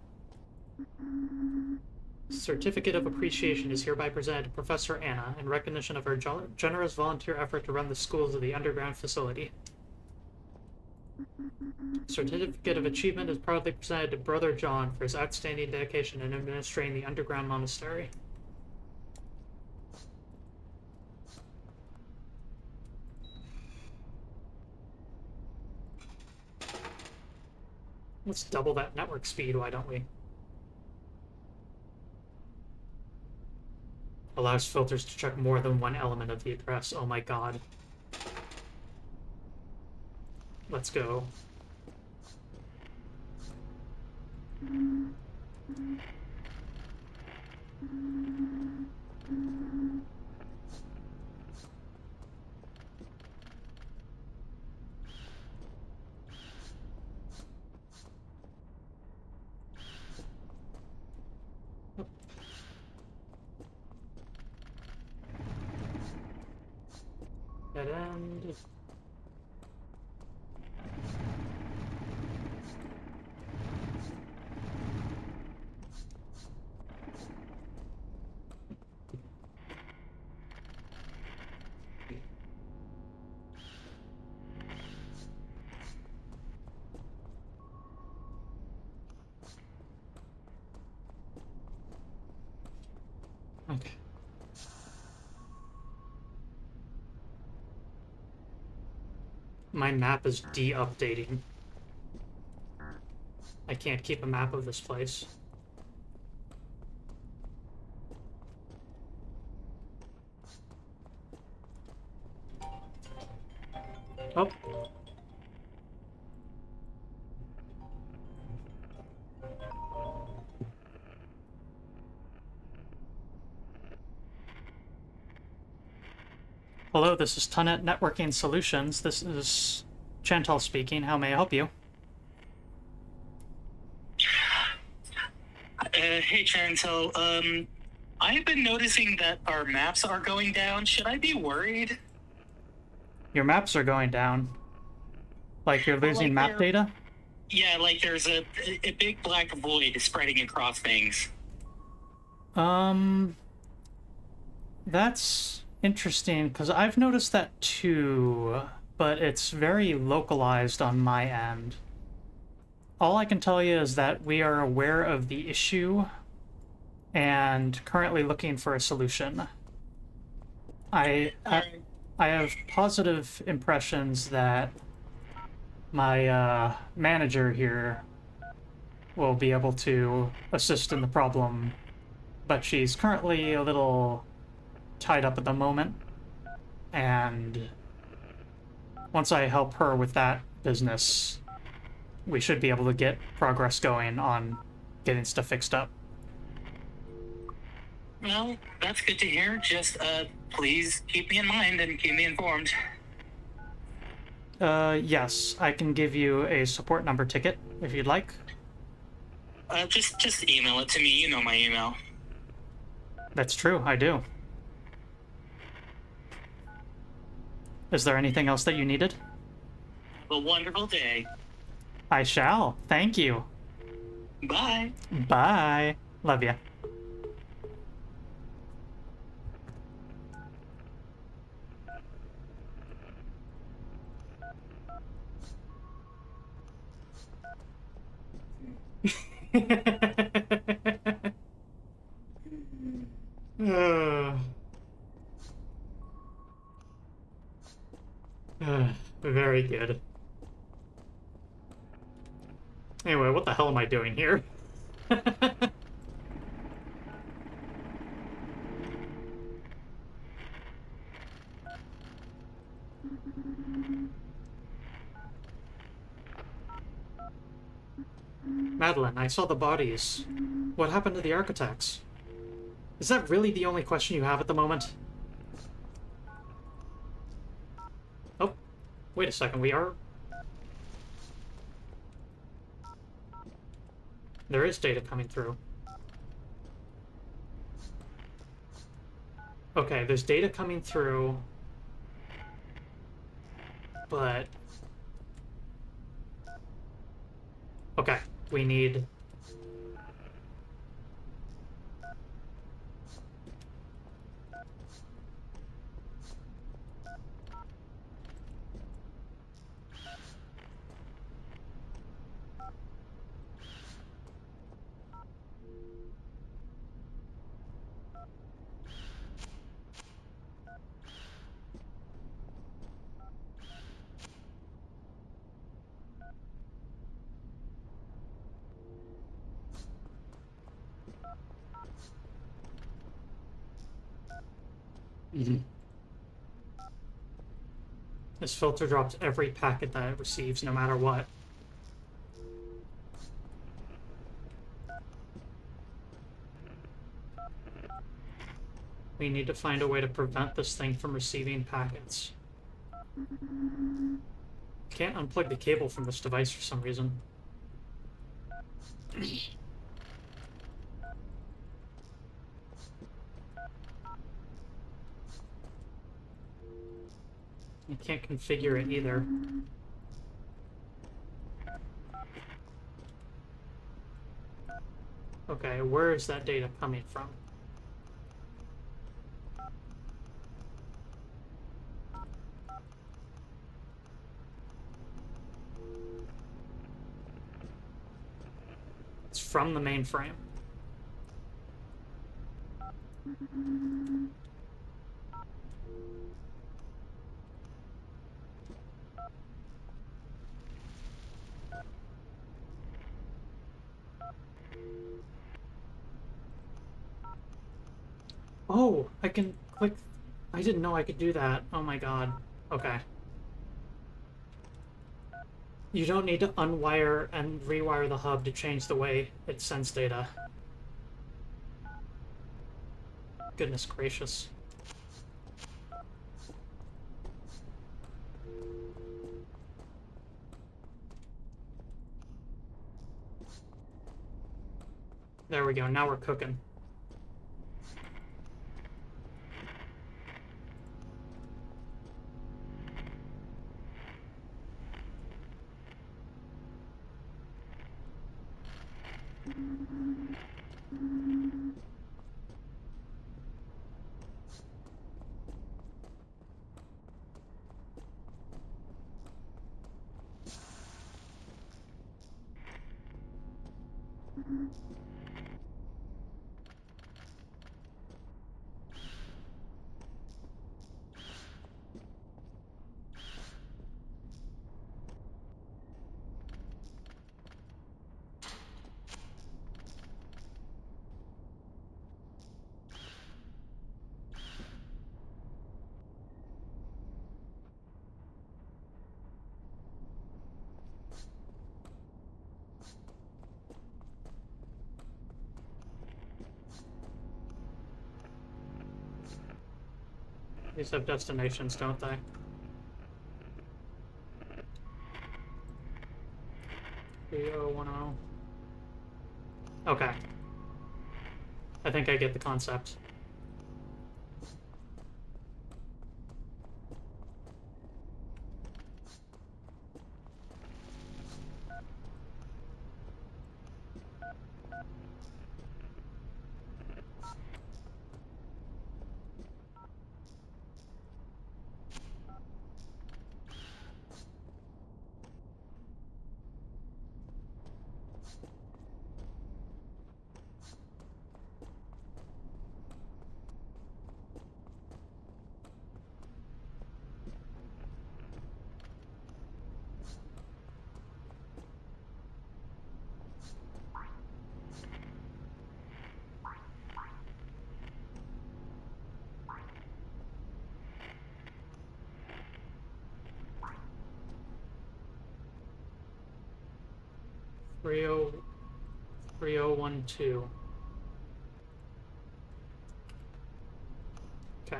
Certificate of Appreciation is hereby presented to Professor Anna in recognition of her generous volunteer effort to run the schools of the underground facility. Certificate of Achievement is proudly presented to Brother John for his outstanding dedication in administering the underground monastery. Let's double that network speed, why don't we? Allows filters to check more than one element of the address. Oh my god. Let's go. Dead end. Okay. My map is de-updating. I can't keep a map of this place. Oh. Hello, this is Tunnet Networking Solutions. This is Chantal speaking. How may I help you? Hey, Chantal. I've been noticing that our maps are going down. Should I be worried? Your maps are going down. Like you're Well, losing map data? yeah, like there's a big black void spreading across things. Um, that's interesting because I've noticed that too, but it's very localized on my end. All I can tell you is that we are aware of the issue and currently looking for a solution. I Alright. I have positive impressions that my manager here will be able to assist in the problem, but she's currently a little tied up at the moment, and once I help her with that business, we should be able to get progress going on getting stuff fixed up. Well, that's good to hear. Just please keep me in mind and keep me informed. Yes, I can give you a support number ticket if you'd like. Just email it to me. You know my email. That's true, I do. Is there anything else that you needed? Have a wonderful day. I shall. Thank you. Bye. Bye. Love ya. Very good. Anyway, what the hell am I doing here? Madeline, I saw the bodies. What happened to the architects? Is that really the only question you have at the moment? Oh, wait a second, we are... There is data coming through. Okay, there's data coming through, but... Okay, we need... This filter drops every packet that it receives, no matter what. We need to find a way to prevent this thing from receiving packets. Can't unplug the cable from this device for some reason. You can't configure it either. Okay, where is that data coming from? It's from the mainframe. Oh, I can click... I didn't know I could do that. Oh my god. Okay. You don't need to unwire and rewire the hub to change the way it sends data. Goodness gracious. There we go, now we're cooking. These have destinations, don't they? Okay. I think I get the concept. Three oh 3012. Okay.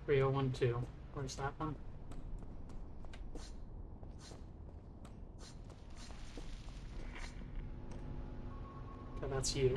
Three oh one two. Where's that one? Okay, that's you.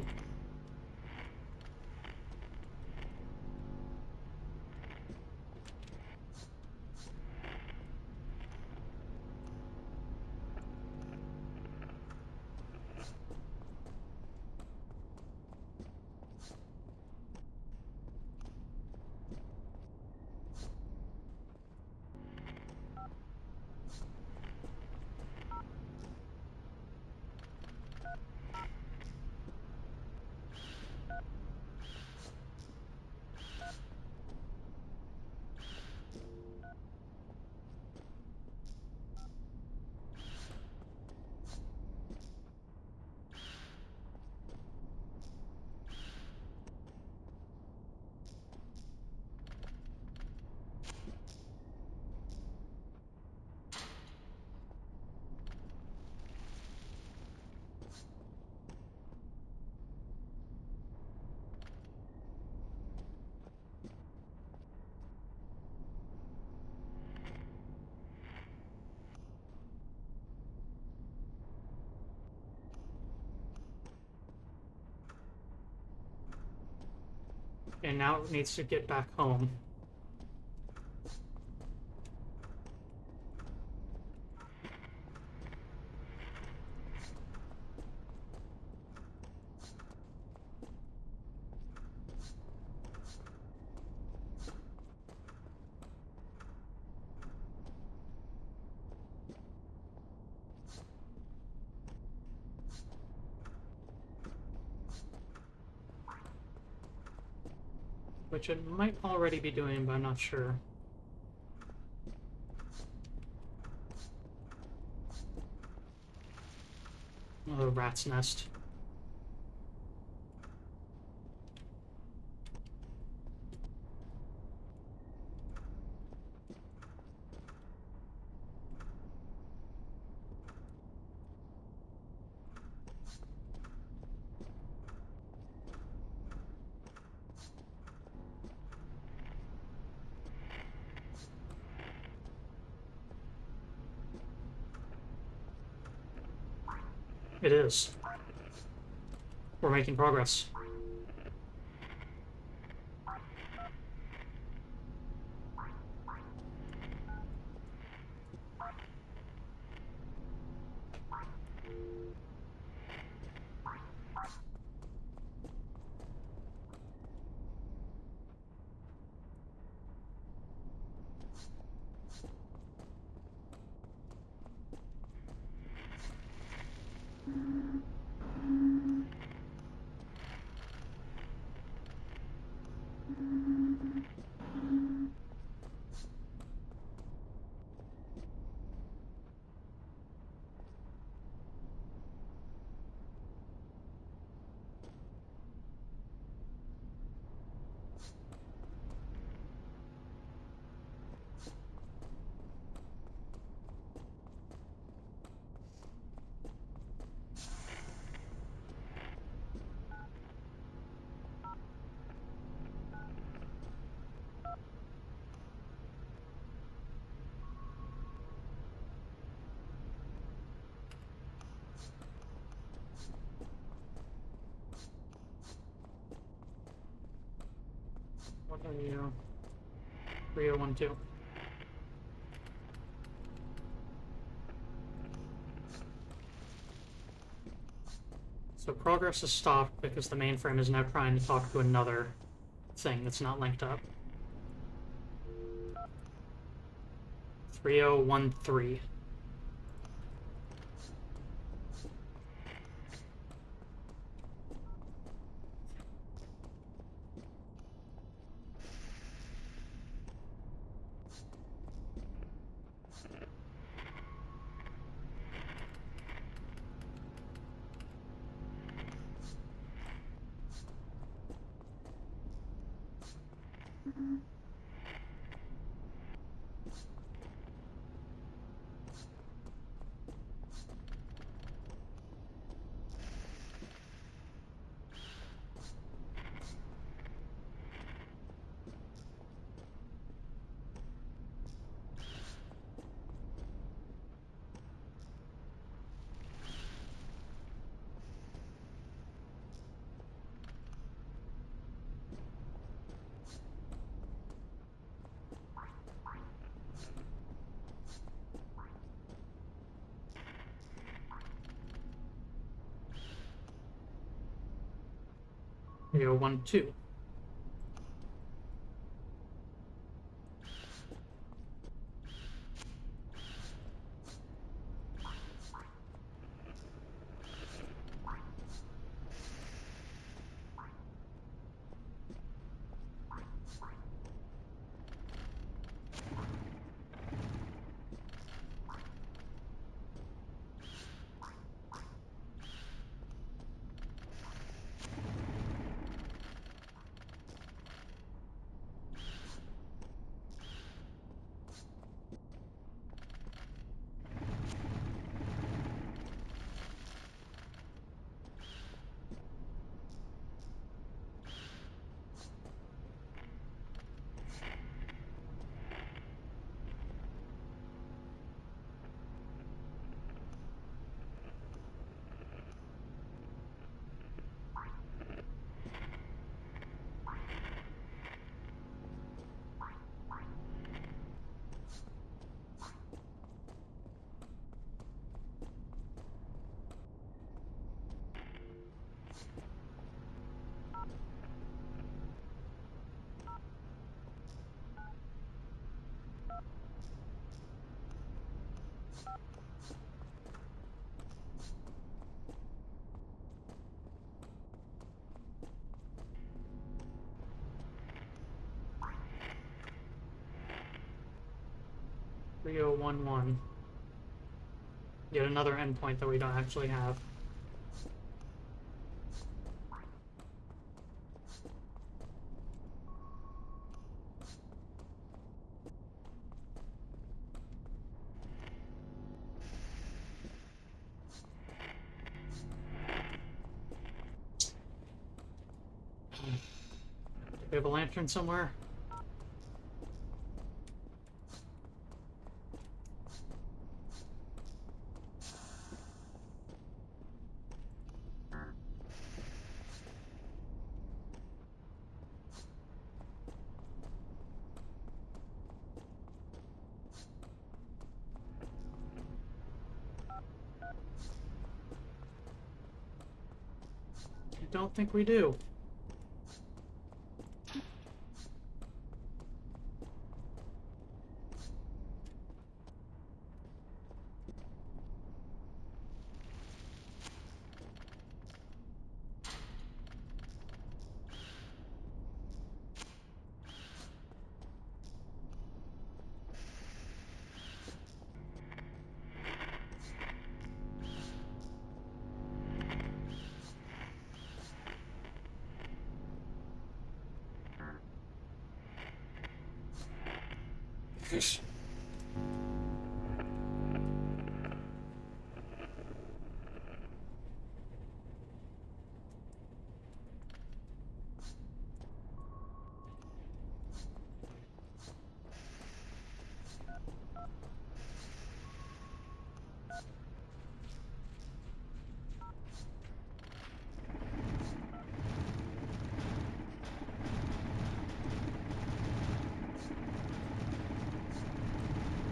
And now it needs to get back home. Which it might already be doing, but I'm not sure. Oh, rat's nest. It is. We're making progress. What are you? 3012. So progress is stopped because the mainframe is now trying to talk to another thing that's not linked up. 3013. Yo, 1-2. 3011. Yet another endpoint that we don't actually have. Do we have a lantern somewhere? I don't think we do.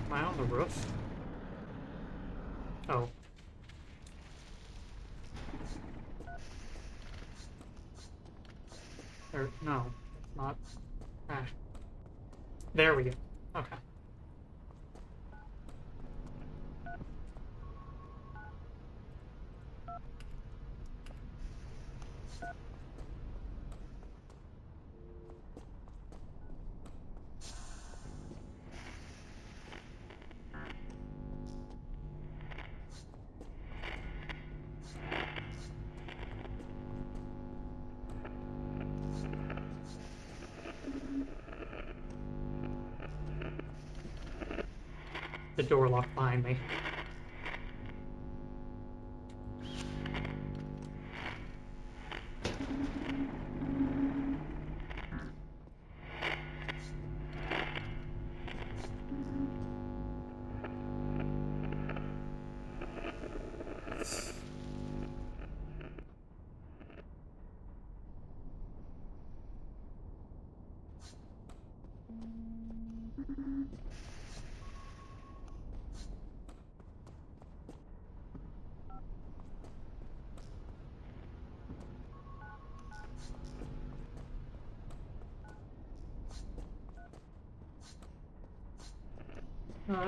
Am I on the roof? Oh. Or, no. Not. Ah. There we go. Okay. The door locked behind me.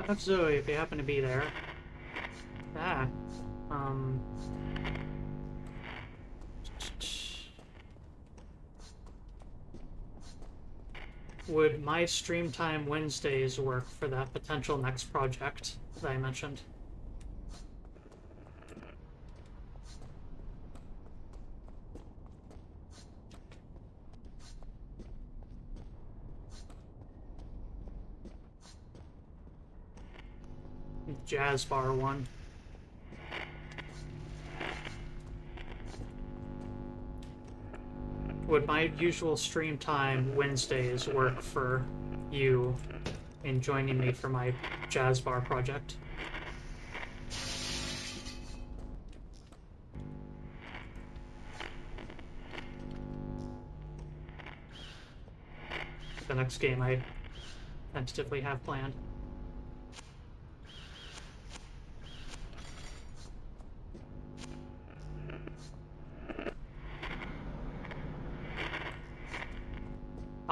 F Zoe, if you happen to be there. Ah. Um. Would my stream time Wednesdays work for that potential next project that I mentioned? Jazz bar one. Would my usual stream time Wednesdays work for you in joining me for my jazz bar project? The next game I tentatively have planned.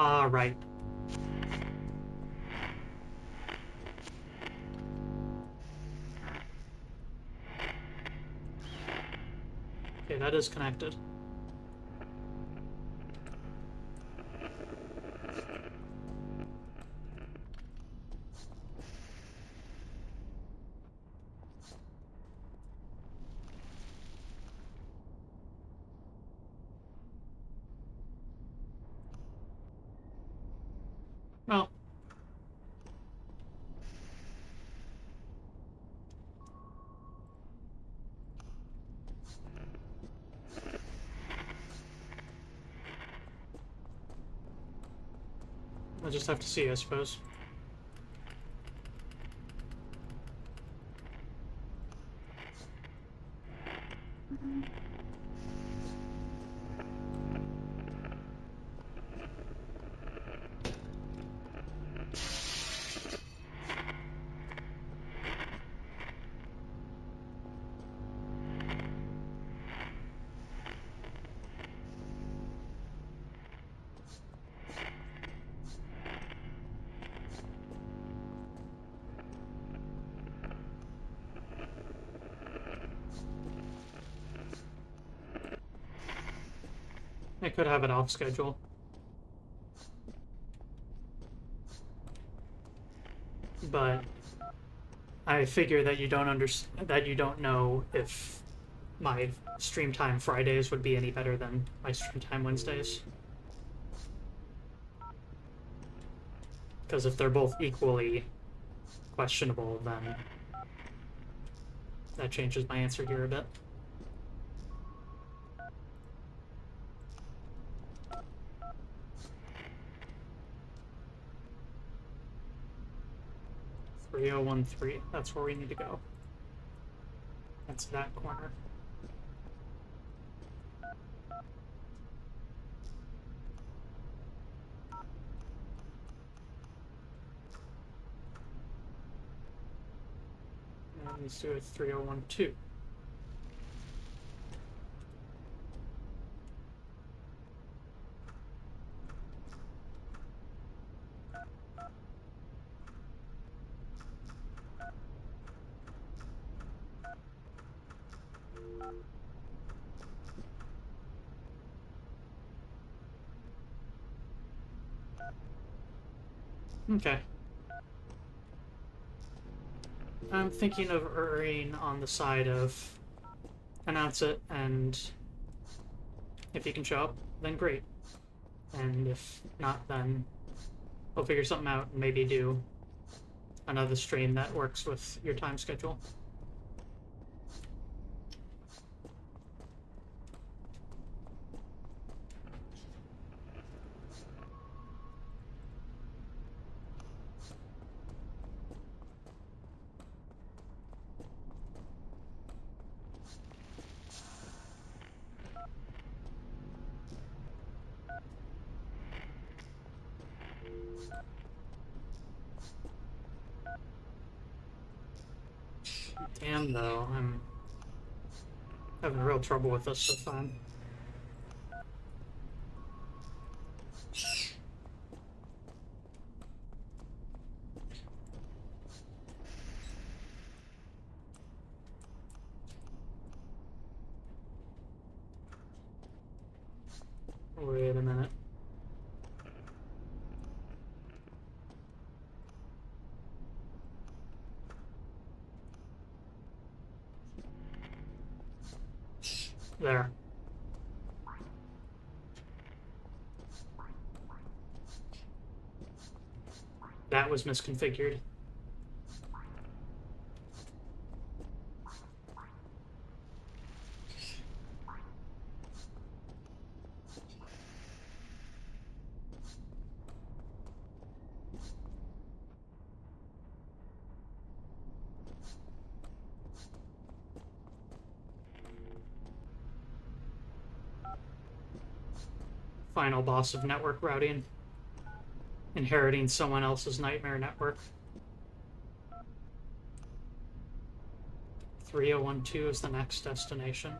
Ah, right. Okay, that is connected. I'll just have to see, I suppose. I could have it off schedule. But I figure that you don't know if my stream time Fridays would be any better than my stream time Wednesdays. Because if they're both equally questionable, then that changes my answer here a bit. .3013, that's where we need to go. That's that corner. And let's do a 3012. Okay. I'm thinking of erring on the side of announce it, and if you can show up, then great. And if not, then we'll figure something out and maybe do another stream that works with your time schedule. Damn, though, I'm having real trouble with this so far. Wait a minute. There. That was misconfigured. Final boss of network routing. Inheriting someone else's nightmare network. 3012 is the next destination.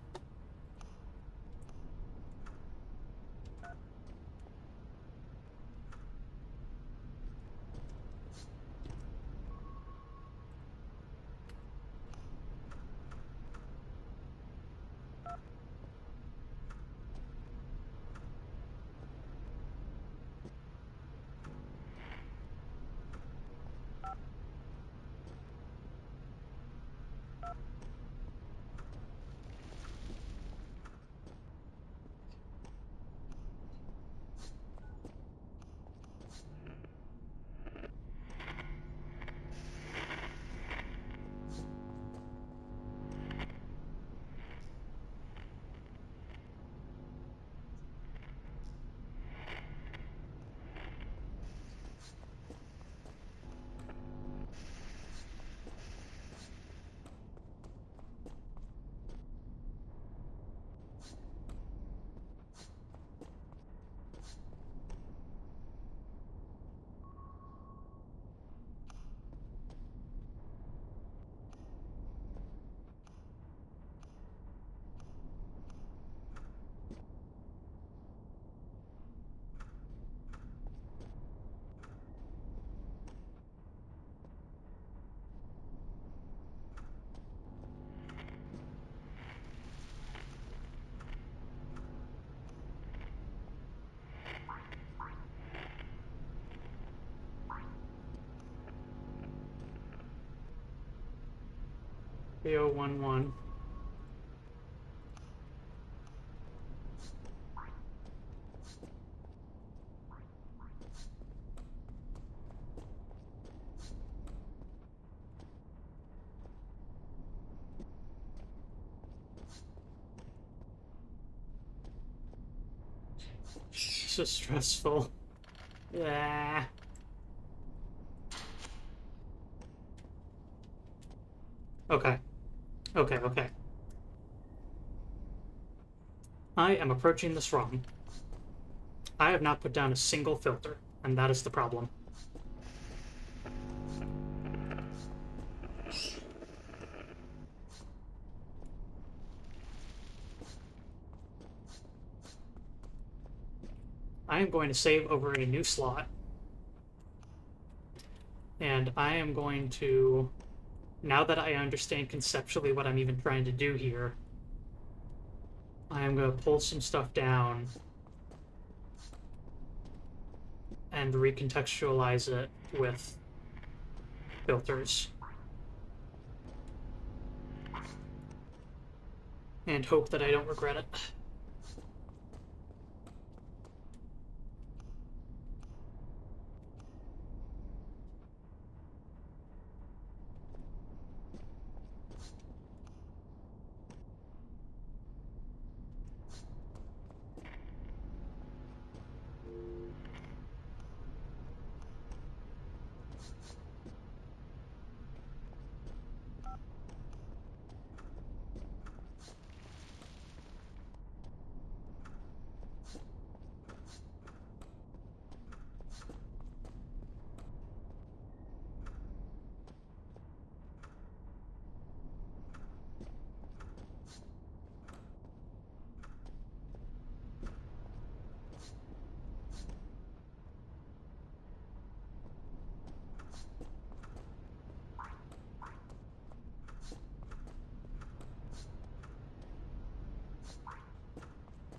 3011. This is stressful. Yeah. Okay. Okay. I am approaching this wrong. I have not put down a single filter, and that is the problem. I am going to save over a new slot. And I am going to, now that I understand conceptually what I'm even trying to do here, I am going to pull some stuff down and recontextualize it with filters. And hope that I don't regret it.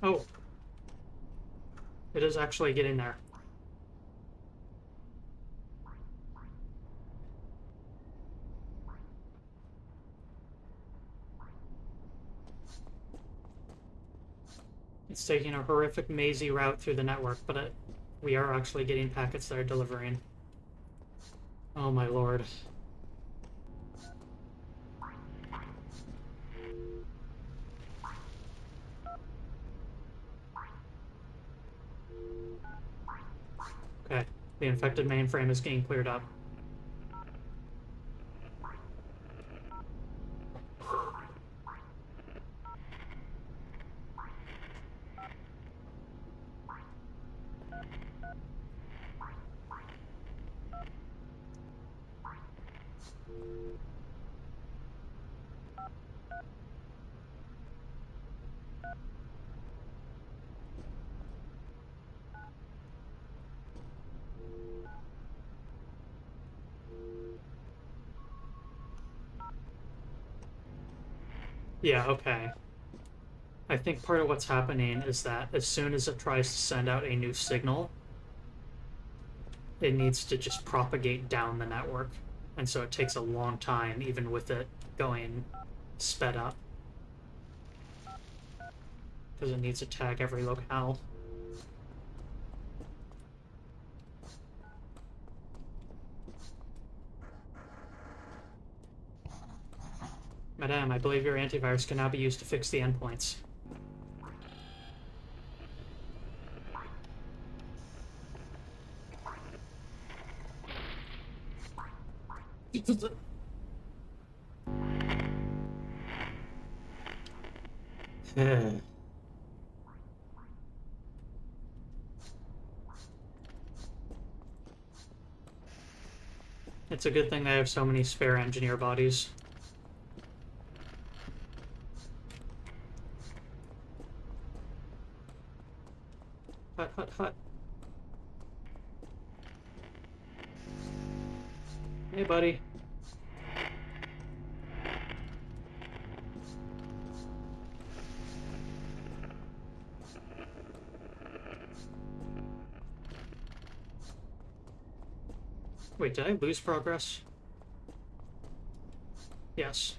Oh. It is actually getting there. It's taking a horrific, mazy route through the network, but we are actually getting packets that are delivering. Oh my lord. Okay, the infected mainframe is getting cleared up. Yeah, okay. I think part of what's happening is that as soon as it tries to send out a new signal, it needs to just propagate down the network. And so it takes a long time, even with it going sped up. Because it needs to tag every locale. Madame, I believe your antivirus can now be used to fix the endpoints. It's a good thing they have so many spare engineer bodies. Hut. Hey, buddy. Wait, did I lose progress? Yes.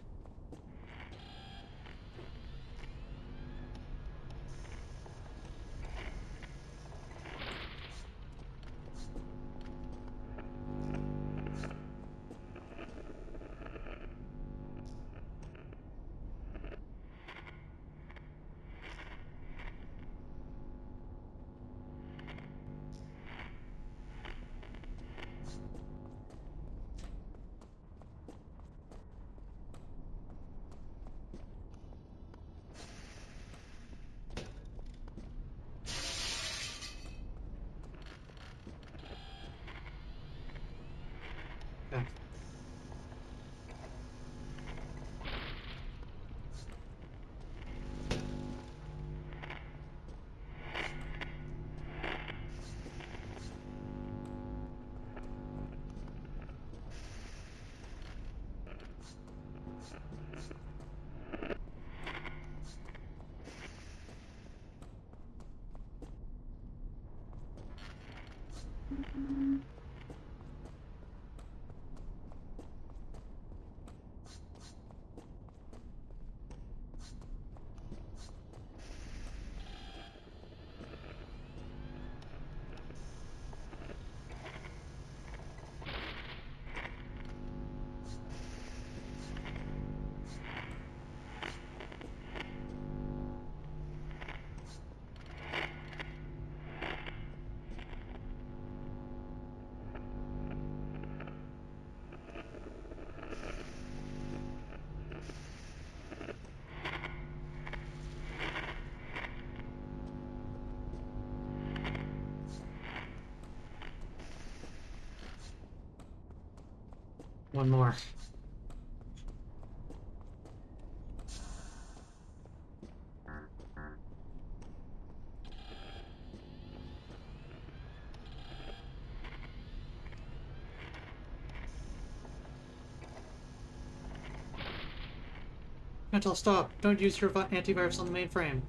One more. Mental, stop! Don't use your antivirus on the mainframe.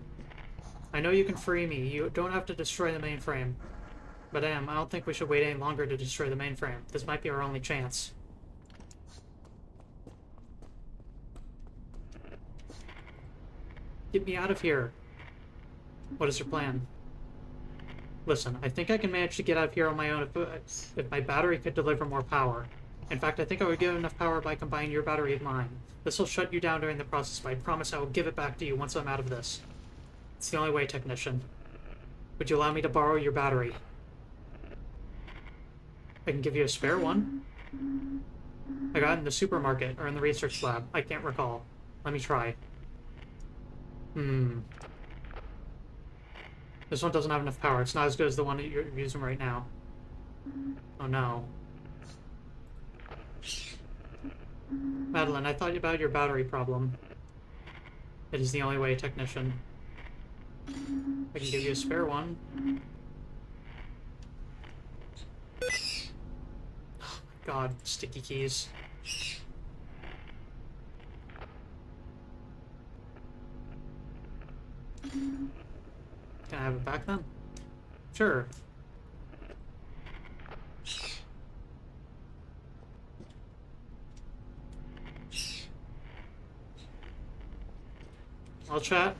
I know you can free me. You don't have to destroy the mainframe. But I don't think we should wait any longer to destroy the mainframe. This might be our only chance. Get me out of here. What is your plan? Listen, I think I can manage to get out of here on my own if my battery could deliver more power. In fact, I think I would get enough power by combining your battery with mine. This will shut you down during the process, but I promise I will give it back to you once I'm out of this. It's the only way, technician. Would you allow me to borrow your battery? I can give you a spare one. I got it in the supermarket or in the research lab. I can't recall. Let me try. This one doesn't have enough power. It's not as good as the one that you're using right now. Oh no. Madeline, I thought about your battery problem. It is the only way, technician. I can give you a spare one. Oh my god, sticky keys. Can I have it back then? Sure. I'll chat.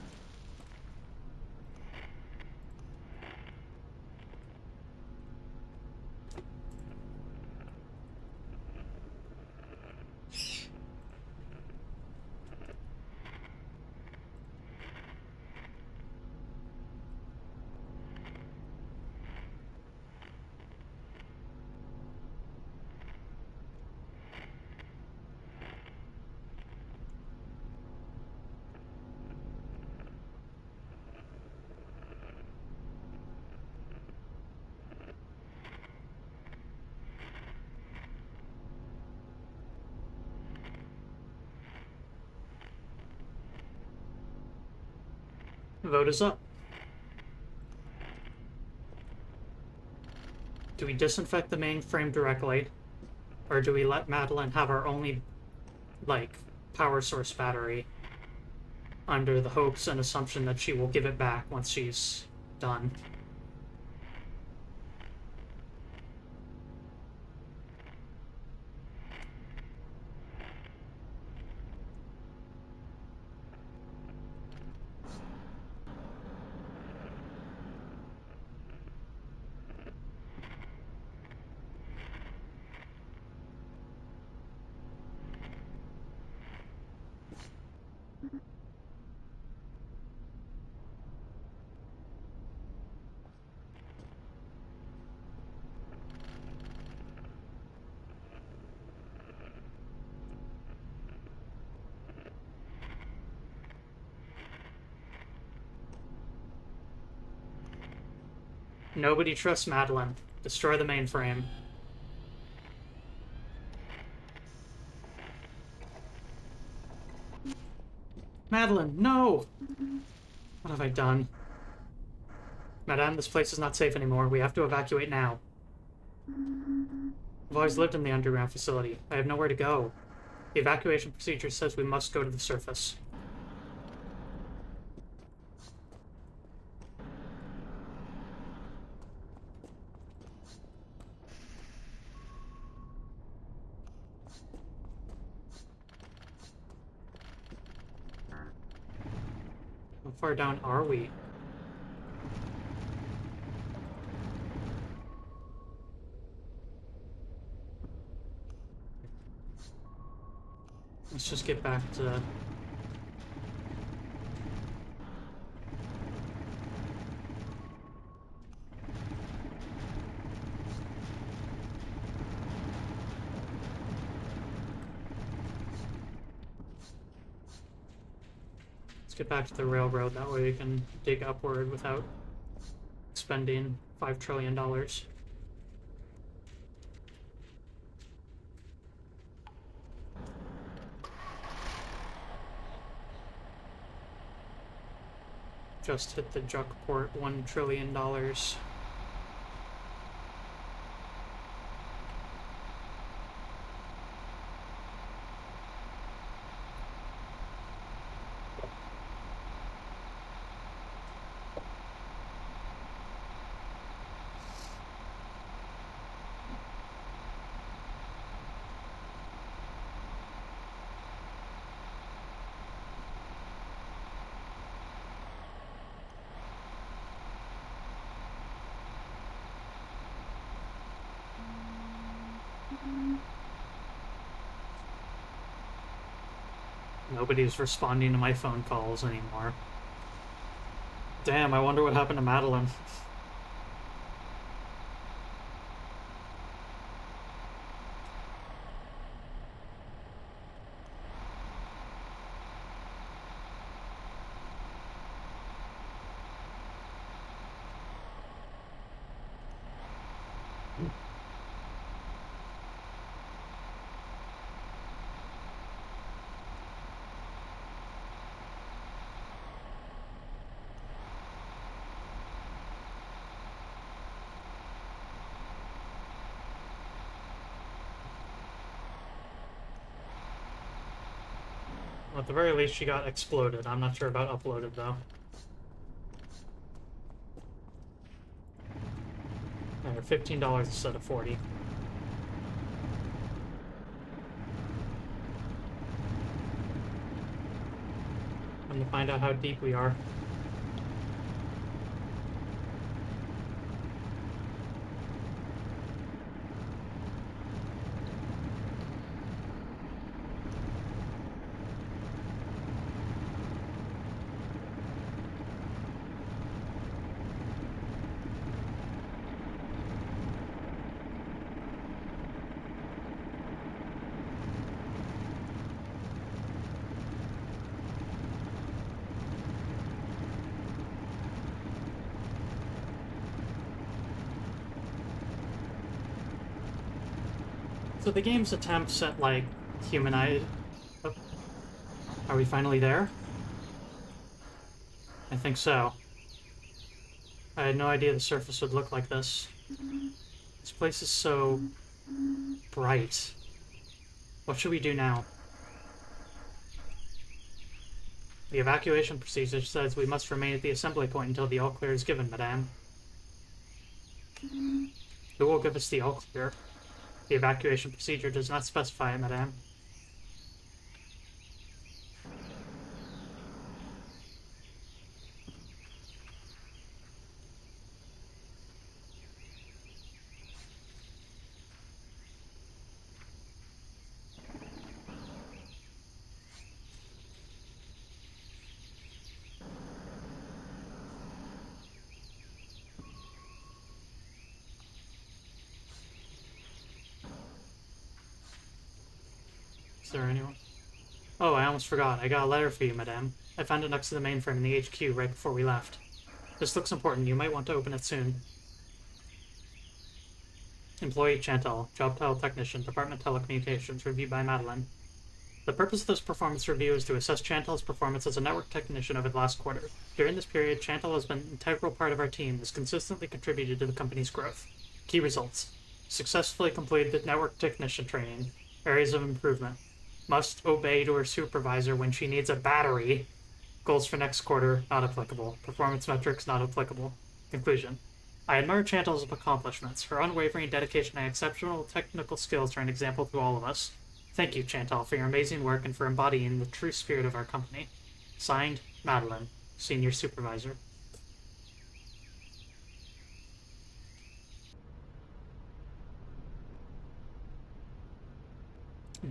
Vote is up. Do we disinfect the mainframe directly? Or do we let Madeline have our only, like, power source battery under the hopes and assumption that she will give it back once she's done? Nobody trusts Madeline. Destroy the mainframe. Madeline, no! What have I done? Madame, this place is not safe anymore. We have to evacuate now. I've always lived in the underground facility. I have nowhere to go. The evacuation procedure says we must go to the surface. How far down are we? Let's just get back to... Let's get back to the railroad, that way we can dig upward without spending $5 trillion. Just hit the Juck port, $1 trillion. Nobody's responding to my phone calls anymore. Damn, I wonder what happened to Madeline. Well, at the very least, she got exploded. I'm not sure about uploaded, though. Or $15 instead of 40. Time to find out how deep we are. So the game's attempts at, like, humanize... Oh. Are we finally there? I think so. I had no idea the surface would look like this. This place is so... bright. What should we do now? The evacuation procedure says we must remain at the assembly point until the all-clear is given, madame. Who will give us the all-clear? The evacuation procedure does not specify it, madame. Is there anyone? Oh, I almost forgot. I got a letter for you, madame. I found it next to the mainframe in the HQ right before we left. This looks important. You might want to open it soon. Employee Chantal, job title technician, Department Telecommunications, reviewed by Madeline. The purpose of this performance review is to assess Chantal's performance as a network technician over the last quarter. During this period, Chantal has been an integral part of our team and has consistently contributed to the company's growth. Key results. Successfully completed the network technician training. Areas of improvement. Must obey to her supervisor when she needs a battery. Goals for next quarter, not applicable. Performance metrics, not applicable. Conclusion. I admire Chantal's accomplishments. Her unwavering dedication and exceptional technical skills are an example to all of us. Thank you, Chantal, for your amazing work and for embodying the true spirit of our company. Signed, Madeline, senior supervisor.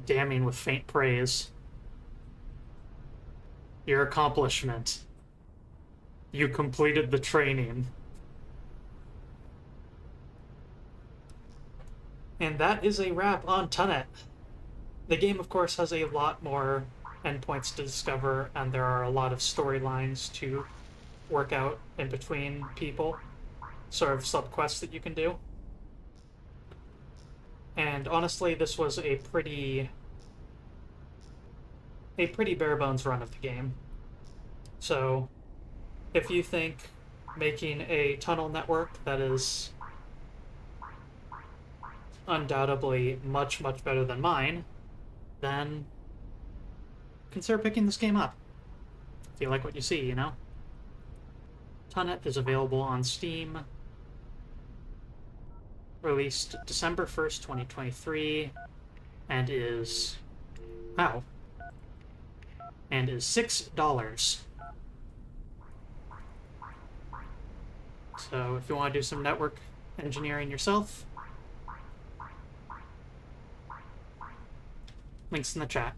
Damning with faint praise. Your accomplishment. You completed the training. And that is a wrap on Tunnet. The game, of course, has a lot more endpoints to discover, and there are a lot of storylines to work out in between people, sort of subquests that you can do. And honestly, this was a pretty bare bones run of the game. So, if you think making a tunnel network that is undoubtedly much, much better than mine, then consider picking this game up. If you like what you see, you know? Tunnet is available on Steam. Released December 1st, 2023, and is... Wow. And is $6. So if you want to do some network engineering yourself, links in the chat.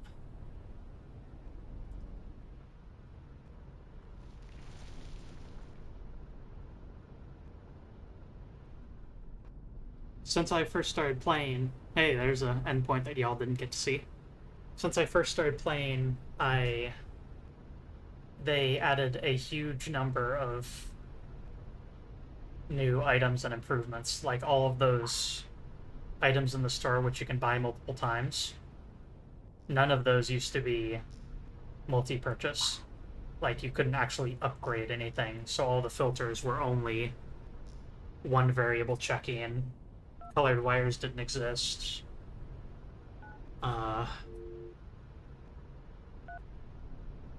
Since I first started playing... Hey, there's an endpoint that y'all didn't get to see. Since I first started playing, they added a huge number of new items and improvements, like all of those items in the store which you can buy multiple times. None of those used to be multi-purchase. Like, you couldn't actually upgrade anything, so all the filters were only one variable checking. Colored wires didn't exist.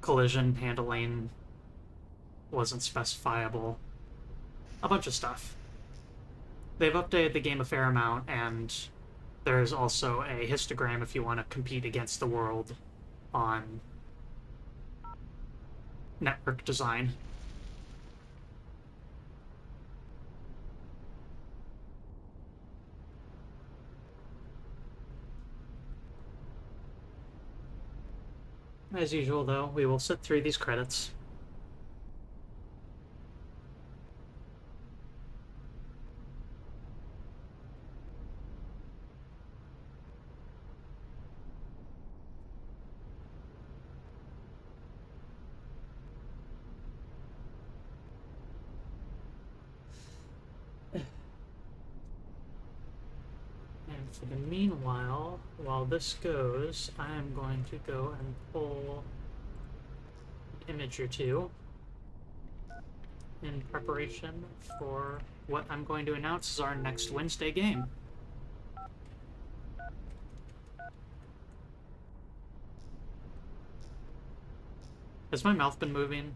Collision handling wasn't specifiable. A bunch of stuff. They've updated the game a fair amount, and there's also a histogram if you want to compete against the world on network design. As usual, though, we will sit through these credits. And for the meanwhile, while this goes, I am going to go and pull an image or two in preparation for what I'm going to announce as our next Wednesday game. Has my mouth been moving?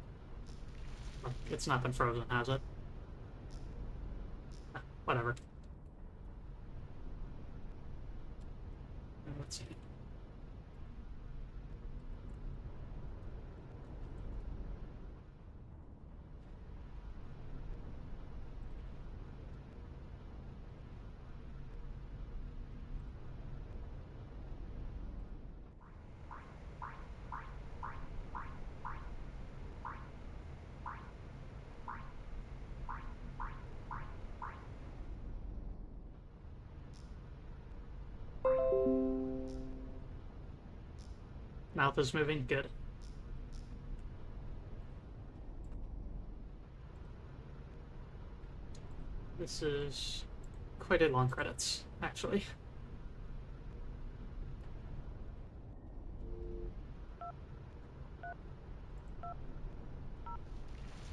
It's not been frozen, has it? Whatever. Let's see. Mouth is moving, good. This is quite a long credits, actually.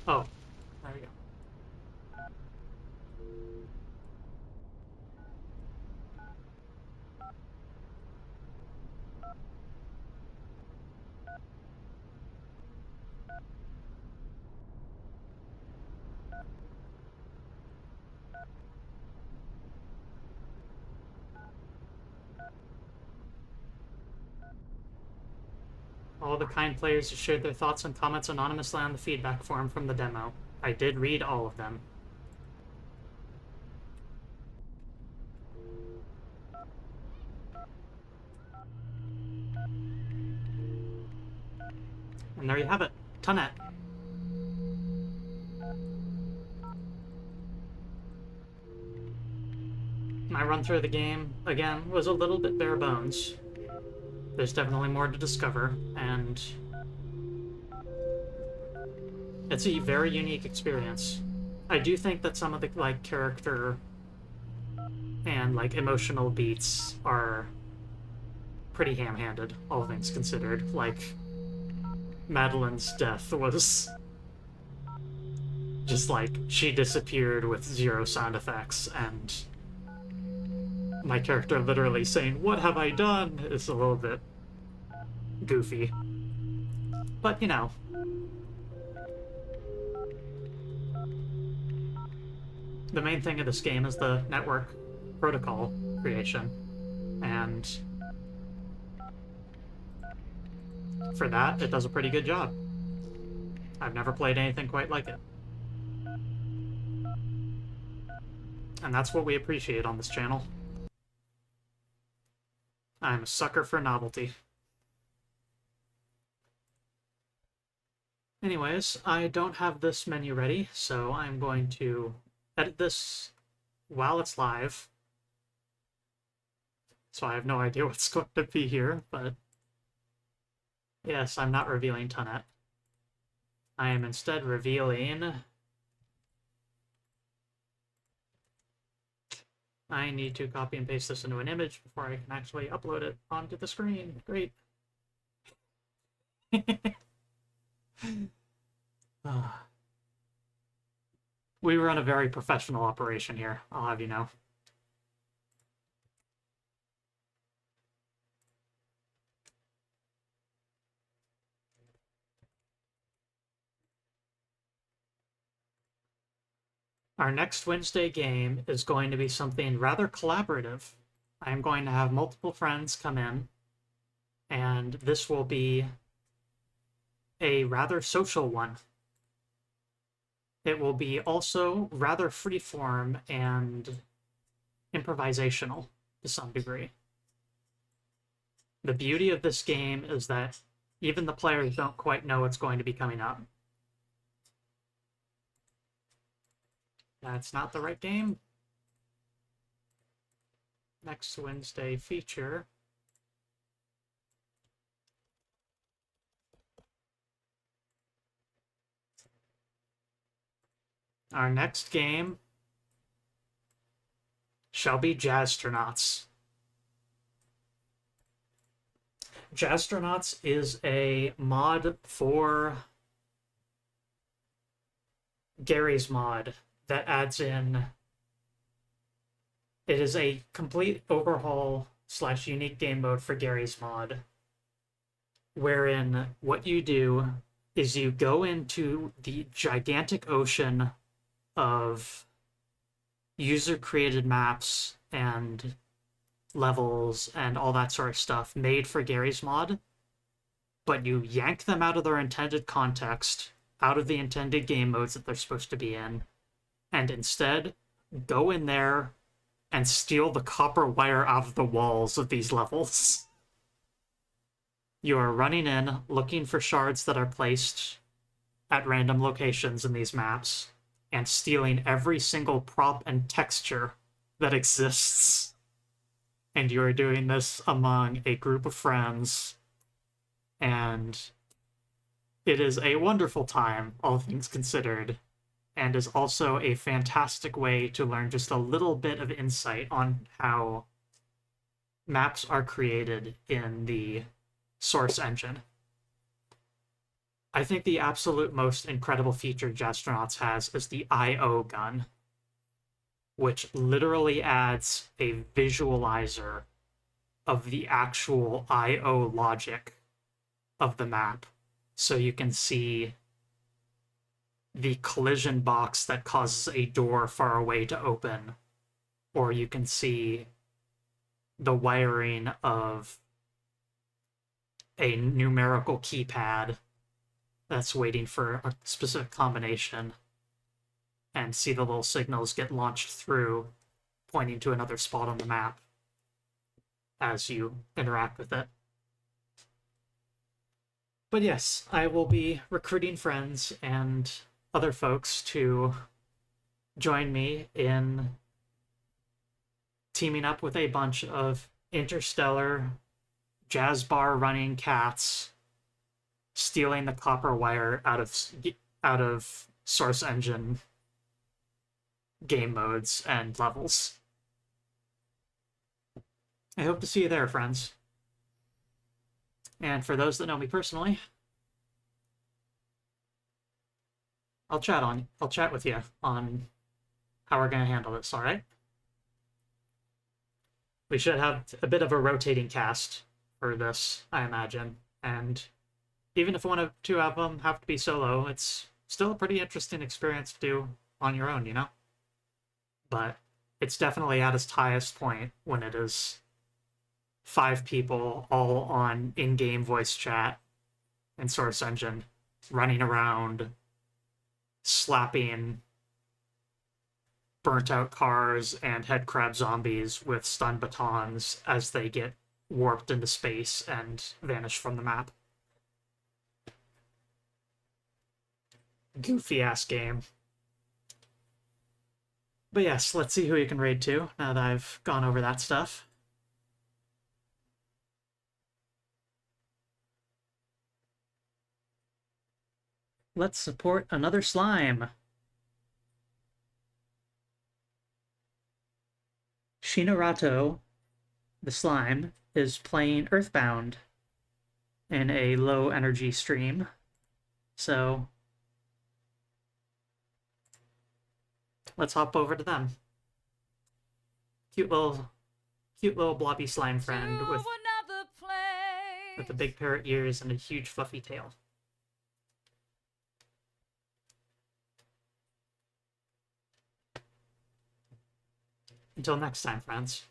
Oh, there we go. all the kind players who shared their thoughts and comments anonymously on the feedback form from the demo. I did read all of them. And there you have it. Tunnet. My run through the game, again, was a little bit bare bones. There's definitely more to discover, and it's a very unique experience. I do think that some of the character and emotional beats are pretty ham-handed, all things considered. Madeline's death was just she disappeared with 0 sound effects, and my character literally saying, "What have I done?" is a little bit goofy. But, the main thing of this game is the network protocol creation. And for that, it does a pretty good job. I've never played anything quite like it. And that's what we appreciate on this channel. I'm a sucker for novelty. Anyways, I don't have this menu ready, so I'm going to edit this while it's live. So I have no idea what's going to be here, but yes, I'm not revealing Tunnet. I am instead revealing... I need to copy and paste this into an image before I can actually upload it onto the screen. Great. We run a very professional operation here, I'll have you know. Our next Wednesday game is going to be something rather collaborative. I'm going to have multiple friends come in, and this will be a rather social one. It will be also rather freeform and improvisational to some degree. The beauty of this game is that even the players don't quite know what's going to be coming up. That's not the right game. Next Wednesday feature. Our next game shall be Jazztronauts. Jazztronauts is a mod for Gary's mod that adds in... It is a complete overhaul / unique game mode for Gary's mod, wherein what you do is you go into the gigantic ocean of user-created maps and levels and all that sort of stuff made for Gary's mod, but you yank them out of their intended context, out of the intended game modes that they're supposed to be in, and instead go in there and steal the copper wire out of the walls of these levels. You are running in, looking for shards that are placed at random locations in these maps, and stealing every single prop and texture that exists. And you are doing this among a group of friends, and it is a wonderful time, all things considered, and is also a fantastic way to learn just a little bit of insight on how maps are created in the source engine. I think the absolute most incredible feature Jazztronauts has is the I/O gun, which literally adds a visualizer of the actual I/O logic of the map. So you can see the collision box that causes a door far away to open, or you can see the wiring of a numerical keypad that's waiting for a specific combination, and see the little signals get launched through, pointing to another spot on the map as you interact with it. But yes, I will be recruiting friends and other folks to join me in teaming up with a bunch of interstellar jazz bar running cats, stealing the copper wire out of Source Engine game modes and levels. I hope to see you there, friends. And for those that know me personally, I'll chat with you on how we're going to handle this, all right? We should have a bit of a rotating cast for this, I imagine. And even if one or two of them have to be solo, it's still a pretty interesting experience to do on your own, you know? But it's definitely at its highest point when it is 5 people all on in-game voice chat and Source Engine running around slapping burnt out cars and headcrab zombies with stun batons as they get warped into space and vanish from the map. Goofy ass game. But yes, let's see who you can raid to now that I've gone over that stuff. Let's support another slime. Shinarato, the slime, is playing Earthbound in a low energy stream. So let's hop over to them. Cute little blobby slime friend with a big pair of ears and a huge fluffy tail. Until next time, friends.